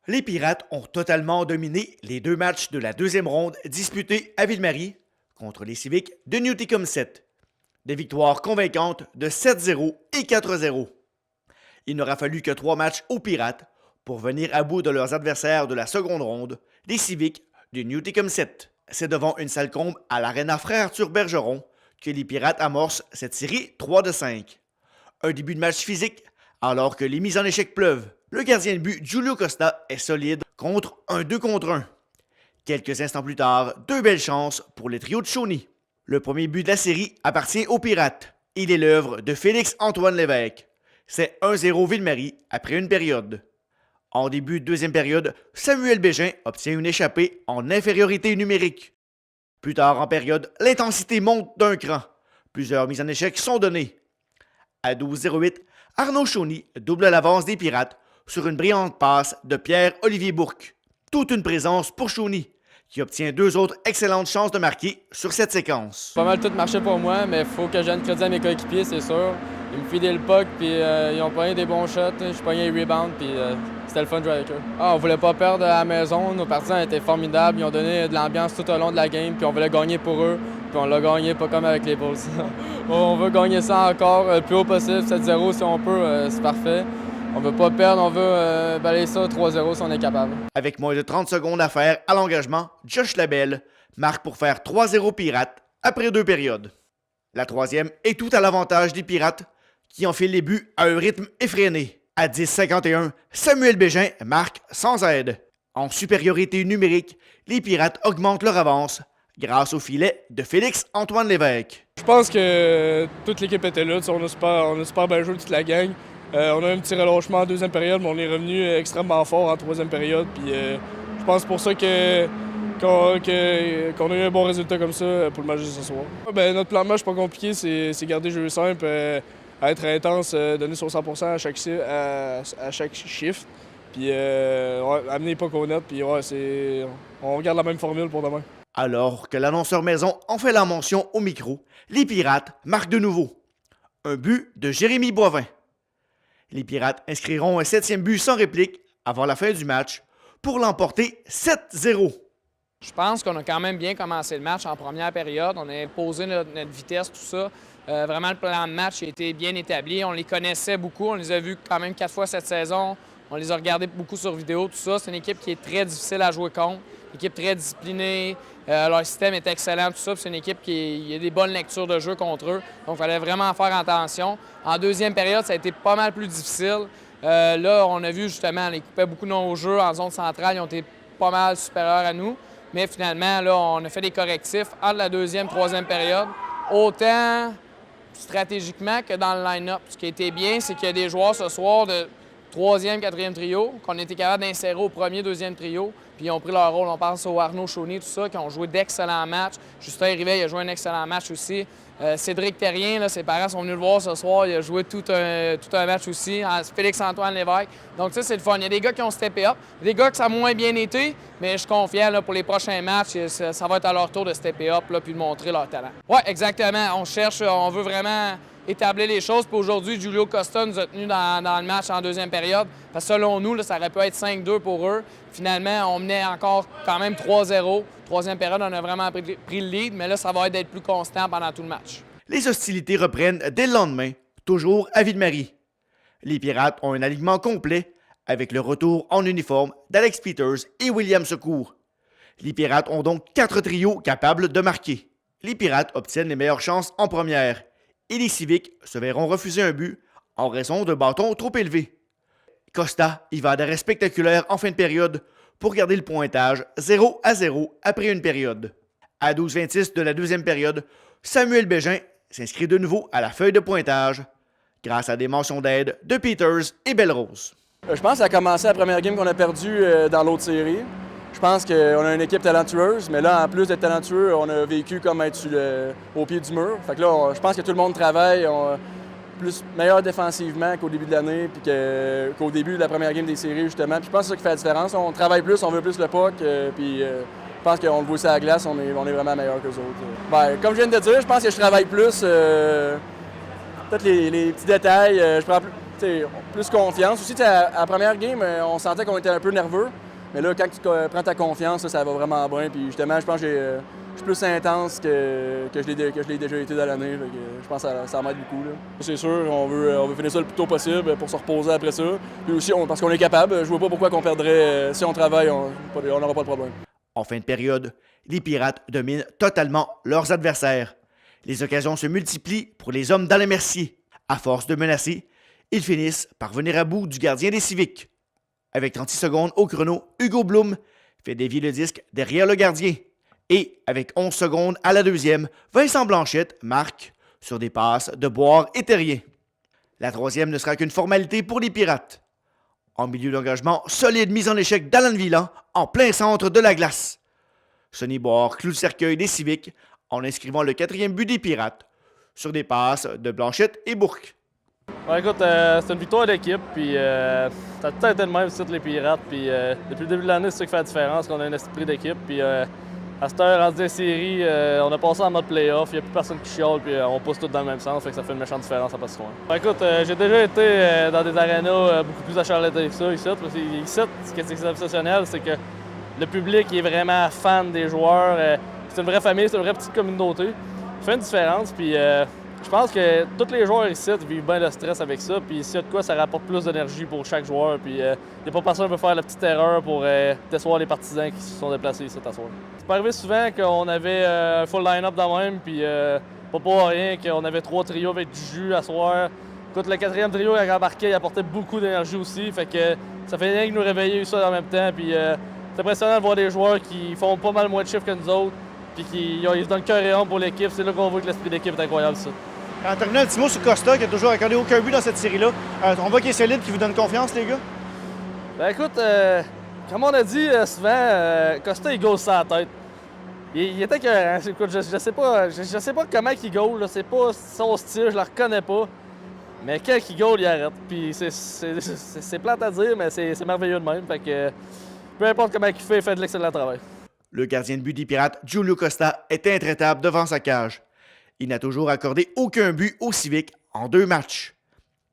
Les Pirates ont totalement dominé les 2 matchs de la deuxième ronde disputés à Ville-Marie contre les Civics de Newtecomsett. Des victoires convaincantes de 7-0 et 4-0. Il n'aura fallu que 3 matchs aux Pirates pour venir à bout de leurs adversaires de la seconde ronde, les Civics de Newtecomsett. C'est devant une salle comble à l'Arena Frère-Arthur Bergeron que les Pirates amorcent cette série 3-5. Un début de match physique, alors que les mises en échec pleuvent. Le gardien de but, Giulio Costa, est solide contre un 2-1. Quelques instants plus tard, 2 belles chances pour les trios de Shawnee. Le premier but de la série appartient aux Pirates. Il est l'œuvre de Félix-Antoine Lévesque. C'est 1-0 Ville-Marie après une période. En début de deuxième période, Samuel Bégin obtient une échappée en infériorité numérique. Plus tard en période, l'intensité monte d'un cran. Plusieurs mises en échec sont données. À 12-08, Arnaud Shawnee double l'avance des Pirates sur une brillante passe de Pierre-Olivier Bourque. Toute une présence pour Shawnee, qui obtient 2 autres excellentes chances de marquer sur cette séquence. Pas mal tout marchait pour moi, mais il faut que je donne crédit à mes coéquipiers, c'est sûr. Ils me filaient le puck, puis ils ont pogné des bons shots, je pognais les rebounds, puis c'était le fun de jouer avec eux. On voulait pas perdre à la maison, nos partisans étaient formidables, ils ont donné de l'ambiance tout au long de la game, puis on voulait gagner pour eux, puis on l'a gagné pas comme avec les Bulls. On veut gagner ça encore le plus haut possible, 7-0 si on peut, c'est parfait. On veut pas perdre, on veut balayer ça 3-0 si on est capable. Avec moins de 30 secondes à faire à l'engagement, Josh Labelle marque pour faire 3-0 Pirates après 2 périodes. La troisième est tout à l'avantage des Pirates, qui enfilent les buts à un rythme effréné. À 10-51, Samuel Bégin marque sans aide. En supériorité numérique, les Pirates augmentent leur avance grâce au filet de Félix-Antoine Lévesque. Je pense que toute l'équipe était là, on a super bien joué toute la gang. On a un petit relâchement en deuxième période, mais on est revenu extrêmement fort en troisième période. Puis, je pense pour ça qu'on a eu un bon résultat comme ça pour le match de ce soir. Notre plan de match, pas compliqué, c'est garder le jeu simple, être intense, donner son 100% à chaque shift. Puis amener pas qu'on net, puis on regarde la même formule pour demain. Alors que l'annonceur maison en fait la mention au micro, les Pirates marquent de nouveau. Un but de Jérémy Boivin. Les Pirates inscriront un 7e but sans réplique avant la fin du match pour l'emporter 7-0. Je pense qu'on a quand même bien commencé le match en première période. On a imposé notre vitesse, tout ça. Vraiment, le plan de match a été bien établi. On les connaissait beaucoup. On les a vus quand même 4 fois cette saison. On les a regardés beaucoup sur vidéo, tout ça. C'est une équipe qui est très difficile à jouer contre. Une équipe très disciplinée. Leur système est excellent, tout ça. C'est une équipe qui a des bonnes lectures de jeu contre eux. Donc, il fallait vraiment faire attention. En deuxième période, ça a été pas mal plus difficile. Là, on a vu justement, on les coupait beaucoup nos jeux en zone centrale. Ils ont été pas mal supérieurs à nous. Mais finalement, là, on a fait des correctifs entre la deuxième et troisième période, autant stratégiquement que dans le line-up. Ce qui a été bien, c'est qu'il y a des joueurs ce soir de troisième, quatrième trio qu'on était capable d'insérer au premier, deuxième trio, puis ils ont pris leur rôle. On pense au Arnaud Chauny, tout ça, qui ont joué d'excellents matchs. Justin Rivet, il a joué un excellent match aussi. Cédric Terrien, là, ses parents sont venus le voir ce soir. Il a joué tout un match aussi. Félix-Antoine Lévesque. Donc, ça, c'est le fun. Il y a des gars qui ont steppé up. Des gars que ça a moins bien été, mais je suis confiant là, pour les prochains matchs. Ça va être à leur tour de stepper up là, puis de montrer leur talent. Oui, exactement. On cherche, on veut vraiment établir les choses. Puis aujourd'hui, Julio Costa nous a tenus dans le match en deuxième période. Parce que selon nous, là, ça aurait pu être 5-2 pour eux. Finalement, on menait encore quand même 3-0. Troisième période, on a vraiment pris le lead, mais là, ça va être d'être plus constant pendant tout le match. Les hostilités reprennent dès le lendemain, toujours à Ville-Marie. Les Pirates ont un alignement complet avec le retour en uniforme d'Alex Peters et William Secours. Les Pirates ont donc 4 trios capables de marquer. Les Pirates obtiennent les meilleures chances en première et les Civiques se verront refuser un but en raison d'un bâton trop élevé. Costa y va d'arrêt spectaculaire en fin de période pour garder le pointage 0-0 après une période. À 12-26 de la deuxième période, Samuel Bégin s'inscrit de nouveau à la feuille de pointage grâce à des mentions d'aide de Peters et Belrose. Je pense que ça a commencé la première game qu'on a perdue dans l'autre série. Je pense qu'on a une équipe talentueuse, mais là, en plus d'être talentueux, on a vécu comme être au pied du mur. Fait que là, je pense que tout le monde travaille meilleur défensivement qu'au début de l'année, puis qu'au début de la première game des séries, justement. Puis je pense que c'est ça qui fait la différence. On travaille plus, on veut plus le puck, puis je pense qu'on le voit aussi à la glace, on est vraiment meilleur qu'eux autres. Ben, comme je viens de te dire, je pense que je travaille plus, peut-être les petits détails, je prends plus confiance. Aussi, à la première game, on sentait qu'on était un peu nerveux, mais là, quand tu prends ta confiance, ça va vraiment bien. Puis justement, je pense que je suis plus intense que je l'ai déjà été dans l'année. Je pense que ça m'aide beaucoup. Là. C'est sûr, on veut finir ça le plus tôt possible pour se reposer après ça. Puis aussi, parce qu'on est capable. Je vois pas pourquoi on perdrait. Si on travaille, on n'aura pas de problème. En fin de période, les Pirates dominent totalement leurs adversaires. Les occasions se multiplient pour les hommes dans les Mercier. À force de menacer, ils finissent par venir à bout du gardien des Civiques. Avec 36 secondes au chrono, Hugo Blum fait dévier le disque derrière le gardien. Et avec 11 secondes à la deuxième, Vincent Blanchette marque sur des passes de Boire et Terrien. La troisième ne sera qu'une formalité pour les Pirates. En milieu d'engagement, solide mise en échec d'Alan Villan en plein centre de la glace. Sonny Boire cloue le cercueil des Civiques en inscrivant le 4e but des Pirates sur des passes de Blanchette et Bourque. Ouais, écoute, c'est une victoire d'équipe, puis ça a tout été de même sur les Pirates, puis depuis le début de l'année, c'est ça qui fait la différence, qu'on a un esprit d'équipe, puis à cette heure, rendu des séries, on a passé en mode play-off, il n'y a plus personne qui chiale, puis on pousse tout dans le même sens, fait que ça fait une méchante différence à passer loin. Écoute, j'ai déjà été dans des arénas beaucoup plus acharnés que ça, ici, parce que ici, ce qui est exceptionnel, c'est que le public est vraiment fan des joueurs, c'est une vraie famille, c'est une vraie petite communauté, ça fait une différence, puis je pense que tous les joueurs ici vivent bien le stress avec ça, puis s'il y a de quoi, ça rapporte plus d'énergie pour chaque joueur, puis il n'y a pas personne qui peut faire la petite erreur pour décevoir les partisans qui se sont déplacés ici à soir. C'est pas arrivé souvent qu'on avait un full line-up dans même, puis pas pour rien qu'on avait 3 trios avec du jus à soir. Écoute, le 4e trio qui a embarqué, il apportait beaucoup d'énergie aussi, fait que ça fait rien que nous réveiller ça en même temps, puis c'est impressionnant de voir des joueurs qui font pas mal moins de chiffres que nous autres, puis qui se donnent cœur et âme pour l'équipe. C'est là qu'on voit que l'esprit d'équipe est incroyable, ça. En terminant, un petit mot sur Costa, qui a toujours accordé aucun but dans cette série-là. On voit qu'il est solide, qui vous donne confiance, les gars? Ben écoute, comme on a dit souvent, Costa, il goal sur la tête. Il était que, écoute, je sais pas comment il goal, c'est pas son style, je le reconnais pas. Mais quelques goals, il arrête. Puis c'est plate à dire, mais c'est merveilleux de même. Fait que peu importe comment il fait de l'excellent travail. Le gardien de but des Pirates, Julio Costa, est intraitable devant sa cage. Il n'a toujours accordé aucun but aux Civiques en 2 matchs.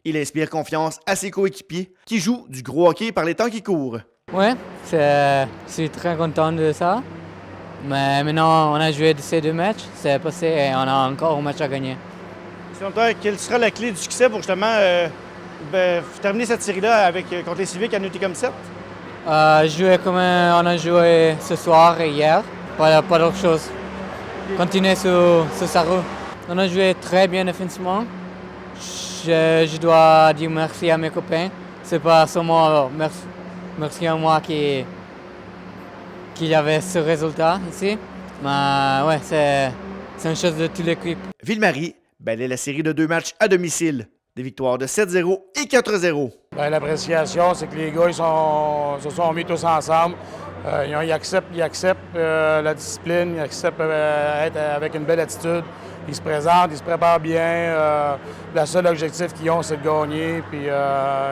Il inspire confiance à ses coéquipiers qui jouent du gros hockey par les temps qui courent. Oui, je suis très content de ça. Mais maintenant, on a joué ces 2 matchs, c'est passé et on a encore un match à gagner. Selon toi, quelle sera la clé du succès pour justement terminer cette série-là contre les Civiques à Newticom 7? Jouer comme on a joué ce soir et hier, pas d'autre chose. Continuer sur sa roue. On a joué très bien défensivement. Je dois dire merci à mes copains. C'est pas seulement merci à moi qui avait ce résultat ici. Mais ouais, c'est une chose de toute l'équipe. Ville-Marie balaie la série de 2 matchs à domicile. Des victoires de 7-0 et 4-0. L'appréciation, c'est que les gars se sont mis tous ensemble. Ils acceptent la discipline, ils acceptent être avec une belle attitude. Ils se présentent, ils se préparent bien. Le seul objectif qu'ils ont, c'est de gagner, puis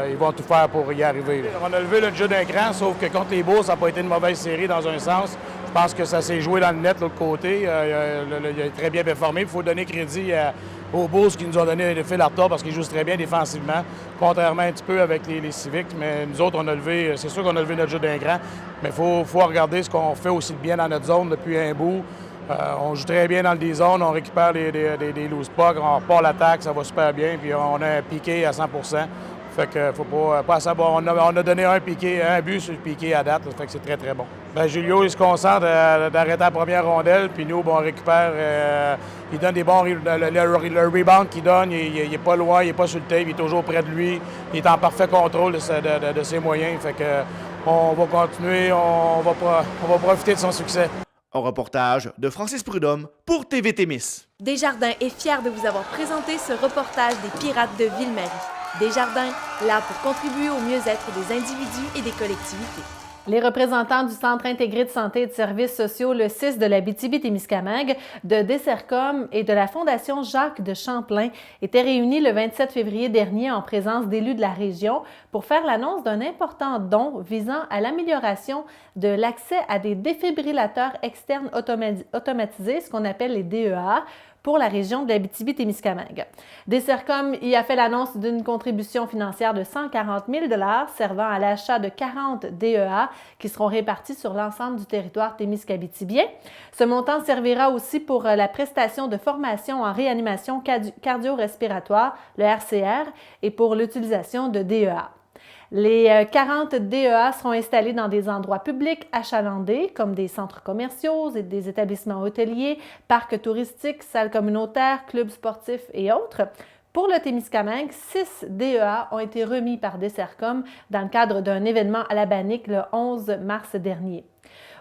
ils vont tout faire pour y arriver. On a levé le jeu d'un cran, sauf que contre les Bulls, ça n'a pas été une mauvaise série dans un sens. Je pense que ça s'est joué dans le net de l'autre côté. Il a très bien performé. Il faut donner crédit aux Bulls qui nous ont donné le fil à retard parce qu'ils jouent très bien défensivement, contrairement un petit peu avec les Civiques. Mais nous autres, c'est sûr qu'on a levé notre jeu d'un cran, mais il faut regarder ce qu'on fait aussi de bien dans notre zone depuis un bout. On joue très bien dans le D-zone, on récupère des loose pucks, on repart l'attaque, ça va super bien, puis on a un piqué à 100 %. Fait que faut pas savoir. On a donné un but sur le piqué à date, fait que c'est très, très bon. Julio, il se concentre d'arrêter la première rondelle, puis nous, on récupère, il donne des bons... Le rebound qu'il donne, il est pas loin, il n'est pas sur le tape, il est toujours près de lui, il est en parfait contrôle de ses moyens, fait que on va continuer, on va profiter de son succès. Un reportage de Francis Prudhomme pour TV Témis. Desjardins est fier de vous avoir présenté ce reportage des Pirates de Ville-Marie. Desjardins, là pour contribuer au mieux-être des individus et des collectivités. Les représentants du Centre intégré de santé et de services sociaux, le CIS de l'Abitibi-Témiscamingue, de Dessercom et de la Fondation Jacques de Champlain étaient réunis le 27 février dernier en présence d'élus de la région pour faire l'annonce d'un important don visant à l'amélioration de l'accès à des défibrillateurs externes automatisés, ce qu'on appelle les DEA, pour la région de l'Abitibi-Témiscamingue. Dessercom y a fait l'annonce d'une contribution financière de 140 000 $ servant à l'achat de 40 DEA qui seront répartis sur l'ensemble du territoire témiscabitibien. Ce montant servira aussi pour la prestation de formation en réanimation cardio-respiratoire, le RCR, et pour l'utilisation de DEA. Les 40 DEA seront installés dans des endroits publics achalandés, comme des centres commerciaux et des établissements hôteliers, parcs touristiques, salles communautaires, clubs sportifs et autres. Pour le Témiscamingue, 6 DEA ont été remis par Dessercom dans le cadre d'un événement à la Bannique le 11 mars dernier.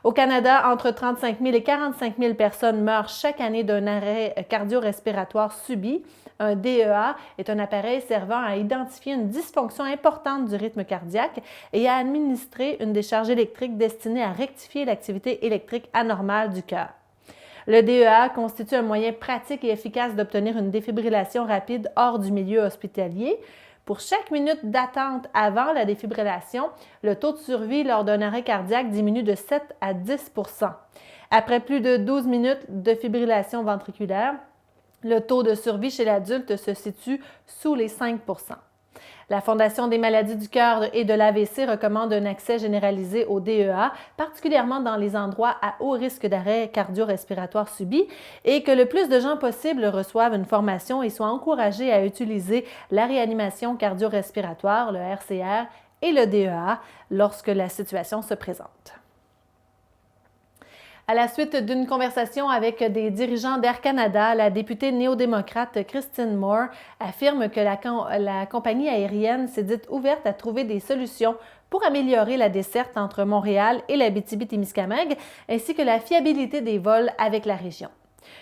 Au Canada, entre 35 000 et 45 000 personnes meurent chaque année d'un arrêt cardio-respiratoire subi. Un DEA est un appareil servant à identifier une dysfonction importante du rythme cardiaque et à administrer une décharge électrique destinée à rectifier l'activité électrique anormale du cœur. Le DEA constitue un moyen pratique et efficace d'obtenir une défibrillation rapide hors du milieu hospitalier. Pour chaque minute d'attente avant la défibrillation, le taux de survie lors d'un arrêt cardiaque diminue de 7 à 10 %. Après plus de 12 minutes de fibrillation ventriculaire, le taux de survie chez l'adulte se situe sous les 5 %. La Fondation des maladies du cœur et de l'AVC recommande un accès généralisé au DEA, particulièrement dans les endroits à haut risque d'arrêt cardio-respiratoire subi, et que le plus de gens possible reçoivent une formation et soient encouragés à utiliser la réanimation cardio-respiratoire, le RCR, et le DEA lorsque la situation se présente. À la suite d'une conversation avec des dirigeants d'Air Canada, la députée néo-démocrate Christine Moore affirme que la compagnie aérienne s'est dite ouverte à trouver des solutions pour améliorer la desserte entre Montréal et l'Abitibi-Témiscamingue, ainsi que la fiabilité des vols avec la région.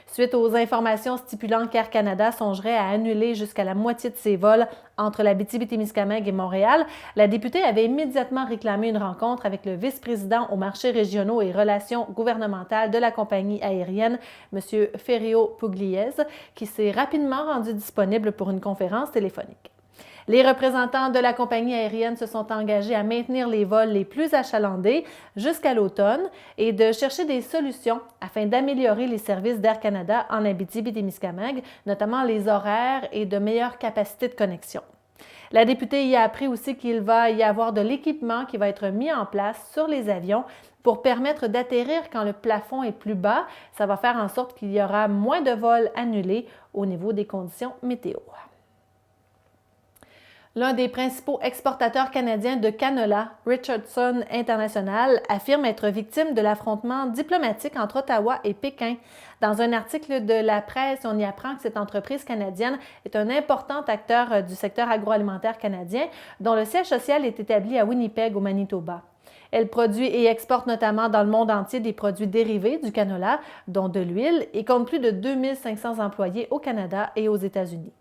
Suite aux informations stipulant qu'Air Canada songerait à annuler jusqu'à la moitié de ses vols entre l'Abitibi-Témiscamingue et Montréal, la députée avait immédiatement réclamé une rencontre avec le vice-président aux marchés régionaux et relations gouvernementales de la compagnie aérienne, M. Ferrio Pugliese, qui s'est rapidement rendu disponible pour une conférence téléphonique. Les représentants de la compagnie aérienne se sont engagés à maintenir les vols les plus achalandés jusqu'à l'automne et de chercher des solutions afin d'améliorer les services d'Air Canada en Abitibi-Témiscamingue, notamment les horaires et de meilleures capacités de connexion. La députée y a appris aussi qu'il va y avoir de l'équipement qui va être mis en place sur les avions pour permettre d'atterrir quand le plafond est plus bas. Ça va faire en sorte qu'il y aura moins de vols annulés au niveau des conditions météo. L'un des principaux exportateurs canadiens de canola, Richardson International, affirme être victime de l'affrontement diplomatique entre Ottawa et Pékin. Dans un article de la presse, on y apprend que cette entreprise canadienne est un important acteur du secteur agroalimentaire canadien, dont le siège social est établi à Winnipeg, au Manitoba. Elle produit et exporte notamment dans le monde entier des produits dérivés du canola, dont de l'huile, et compte plus de 2500 employés au Canada et aux États-Unis.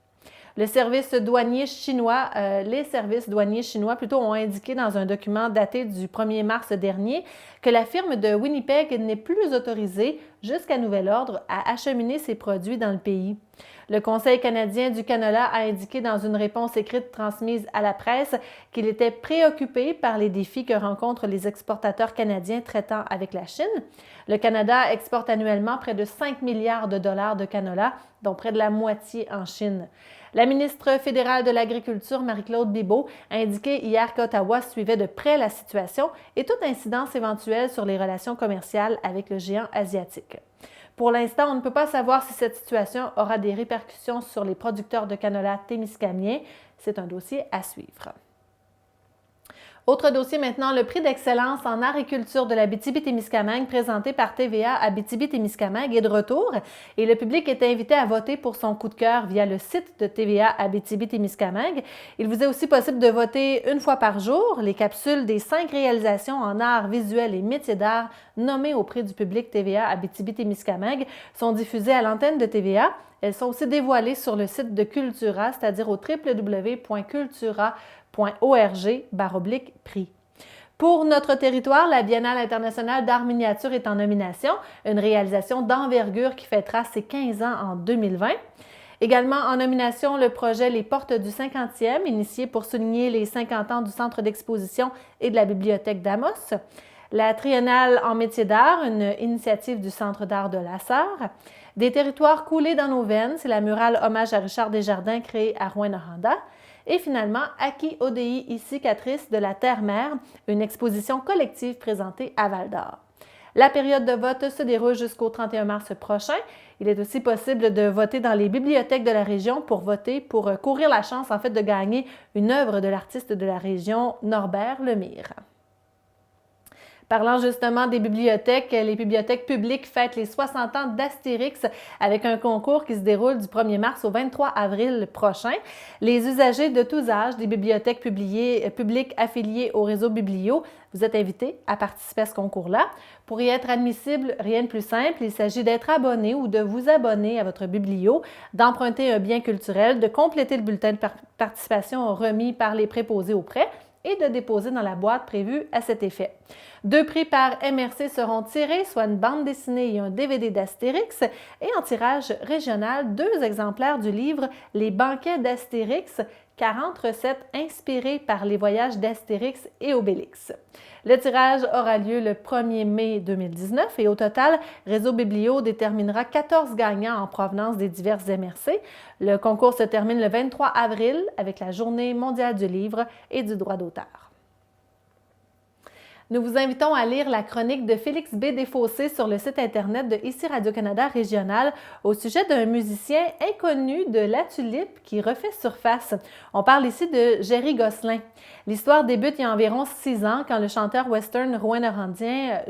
Les services douaniers chinois ont indiqué dans un document daté du 1er mars dernier que la firme de Winnipeg n'est plus autorisée, jusqu'à nouvel ordre, à acheminer ses produits dans le pays. Le Conseil canadien du canola a indiqué dans une réponse écrite transmise à la presse qu'il était préoccupé par les défis que rencontrent les exportateurs canadiens traitant avec la Chine. Le Canada exporte annuellement près de 5 milliards de dollars de canola, dont près de la moitié en Chine. La ministre fédérale de l'Agriculture, Marie-Claude Bibeau, a indiqué hier qu'Ottawa suivait de près la situation et toute incidence éventuelle sur les relations commerciales avec le géant asiatique. Pour l'instant, on ne peut pas savoir si cette situation aura des répercussions sur les producteurs de canola témiscamiens. C'est un dossier à suivre. Autre dossier maintenant, le prix d'excellence en agriculture de l'Abitibi-Témiscamingue présenté par TVA Abitibi-Témiscamingue est de retour et le public est invité à voter pour son coup de cœur via le site de TVA Abitibi-Témiscamingue. Il vous est aussi possible de voter une fois par jour. Les capsules des 5 réalisations en art visuel et métiers d'art nommées au prix du public TVA Abitibi-Témiscamingue sont diffusées à l'antenne de TVA. Elles sont aussi dévoilées sur le site de Cultura, c'est-à-dire au www.cultura.org/prix. Pour notre territoire, la Biennale internationale d'art miniature est en nomination, une réalisation d'envergure qui fêtera ses 15 ans en 2020. Également en nomination, le projet Les Portes du 50e, initié pour souligner les 50 ans du Centre d'exposition et de la Bibliothèque d'Amos. La Triennale en métiers d'art, une initiative du Centre d'art de la Sarre. Des territoires coulés dans nos veines, c'est la murale hommage à Richard Desjardins créée à Rouyn-Noranda. Et finalement, Aki Odei ici cicatrice de la Terre-Mère, une exposition collective présentée à Val-d'Or. La période de vote se déroule jusqu'au 31 mars prochain. Il est aussi possible de voter dans les bibliothèques de la région pour courir la chance de gagner une œuvre de l'artiste de la région, Norbert Lemire. Parlant justement des bibliothèques, les bibliothèques publiques fêtent les 60 ans d'Astérix avec un concours qui se déroule du 1er mars au 23 avril prochain. Les usagers de tous âges des bibliothèques publiques affiliées au réseau Biblio, vous êtes invités à participer à ce concours-là. Pour y être admissible, rien de plus simple, il s'agit d'être abonné ou de vous abonner à votre Biblio, d'emprunter un bien culturel, de compléter le bulletin de participation remis par les préposés aux prêts et de déposer dans la boîte prévue à cet effet. 2 prix par MRC seront tirés, soit une bande dessinée et un DVD d'Astérix, et en tirage régional, 2 exemplaires du livre Les banquets d'Astérix, 40 recettes inspirées par les voyages d'Astérix et Obélix. Le tirage aura lieu le 1er mai 2019 et au total, Réseau Biblio déterminera 14 gagnants en provenance des diverses MRC. Le concours se termine le 23 avril avec la Journée mondiale du livre et du droit d'auteur. Nous vous invitons à lire la chronique de Félix B. Desfossés sur le site Internet de ici Radio-Canada Régional au sujet d'un musicien inconnu de La Tulipe qui refait surface. On parle ici de Jerry Gosselin. L'histoire débute il y a environ 6 ans quand le chanteur western rouyn-norandien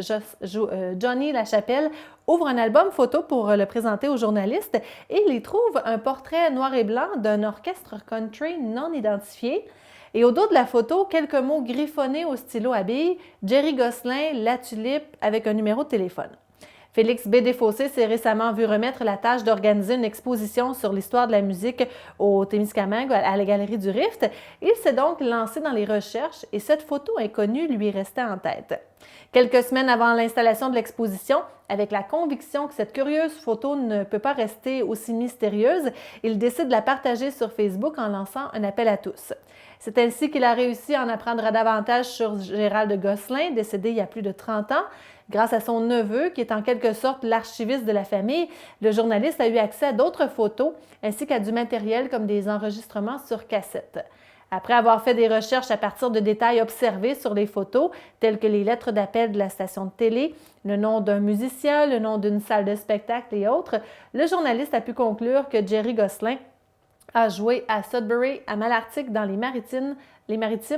Johnny Lachapelle ouvre un album photo pour le présenter aux journalistes et il y trouve un portrait noir et blanc d'un orchestre country non identifié. Et au dos de la photo, quelques mots griffonnés au stylo à billes, Jerry Gosselin, La Tulipe, avec un numéro de téléphone. Félix B. Desfossés s'est récemment vu remettre la tâche d'organiser une exposition sur l'histoire de la musique au Témiscamingue, à la Galerie du Rift. Il s'est donc lancé dans les recherches et cette photo inconnue lui restait en tête. Quelques semaines avant l'installation de l'exposition, avec la conviction que cette curieuse photo ne peut pas rester aussi mystérieuse, il décide de la partager sur Facebook en lançant un appel à tous. C'est ainsi qu'il a réussi à en apprendre davantage sur Gérald Gosselin, décédé il y a plus de 30 ans. Grâce à son neveu, qui est en quelque sorte l'archiviste de la famille, le journaliste a eu accès à d'autres photos ainsi qu'à du matériel comme des enregistrements sur cassette. Après avoir fait des recherches à partir de détails observés sur les photos, tels que les lettres d'appel de la station de télé, le nom d'un musicien, le nom d'une salle de spectacle et autres, le journaliste a pu conclure que Jerry Gosselin a joué à Sudbury, à Malartic, dans les Maritimes,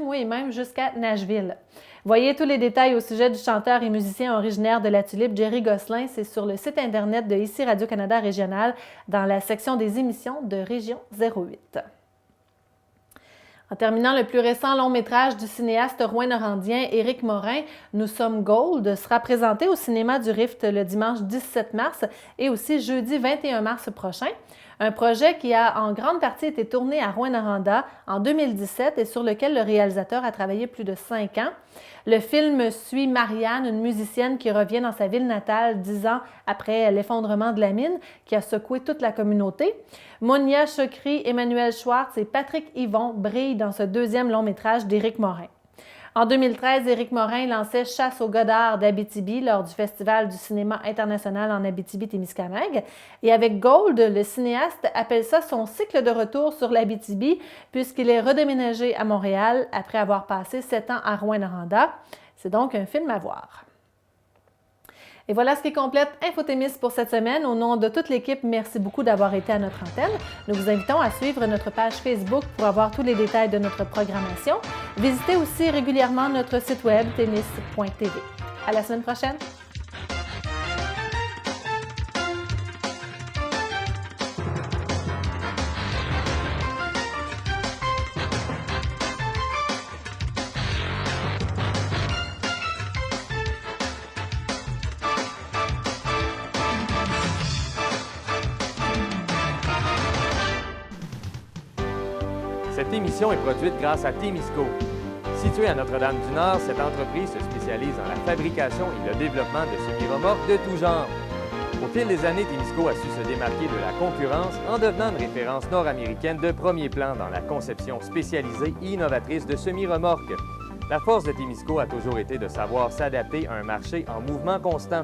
oui, et même jusqu'à Nashville. Voyez tous les détails au sujet du chanteur et musicien originaire de la Tulipe, Jerry Gosselin, c'est sur le site Internet de ici Radio-Canada Régional, dans la section des émissions de Région 08. En terminant, le plus récent long-métrage du cinéaste rouyn-norandien Éric Morin, Nous sommes Gold, sera présenté au cinéma du Rift le dimanche 17 mars et aussi jeudi 21 mars prochain. Un projet qui a en grande partie été tourné à Rouyn-Noranda en 2017 et sur lequel le réalisateur a travaillé plus de 5 ans. Le film suit Marianne, une musicienne qui revient dans sa ville natale 10 ans après l'effondrement de la mine qui a secoué toute la communauté. Monia Chokri, Emmanuel Schwartz et Patrick Yvon brillent dans ce deuxième long-métrage d'Éric Morin. En 2013, Éric Morin lançait Chasse au Godard d'Abitibi lors du Festival du cinéma international en Abitibi-Témiscamingue. Et avec Gold, le cinéaste appelle ça son cycle de retour sur l'Abitibi puisqu'il est redéménagé à Montréal après avoir passé 7 ans à Rouyn-Noranda. C'est donc un film à voir. Et voilà ce qui complète Infotémis pour cette semaine. Au nom de toute l'équipe, merci beaucoup d'avoir été à notre antenne. Nous vous invitons à suivre notre page Facebook pour avoir tous les détails de notre programmation. Visitez aussi régulièrement notre site web témis.tv. À la semaine prochaine! Cette émission est produite grâce à Témisco. Située à Notre-Dame-du-Nord, cette entreprise se spécialise dans la fabrication et le développement de semi-remorques de tout genre. Au fil des années, Témisco a su se démarquer de la concurrence en devenant une référence nord-américaine de premier plan dans la conception spécialisée et innovatrice de semi-remorques. La force de Témisco a toujours été de savoir s'adapter à un marché en mouvement constant.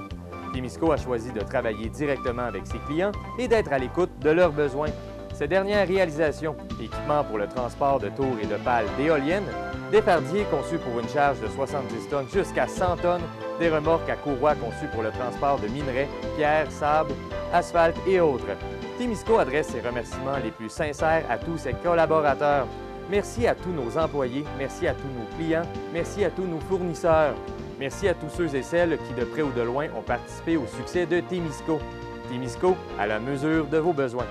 Témisco a choisi de travailler directement avec ses clients et d'être à l'écoute de leurs besoins. Ces dernières réalisations, équipements pour le transport de tours et de pales d'éoliennes, des fardiers conçus pour une charge de 70 tonnes jusqu'à 100 tonnes, des remorques à courroie conçues pour le transport de minerais, pierres, sable, asphalte et autres. Témisco adresse ses remerciements les plus sincères à tous ses collaborateurs. Merci à tous nos employés, merci à tous nos clients, merci à tous nos fournisseurs. Merci à tous ceux et celles qui, de près ou de loin, ont participé au succès de Témisco. Témisco, à la mesure de vos besoins.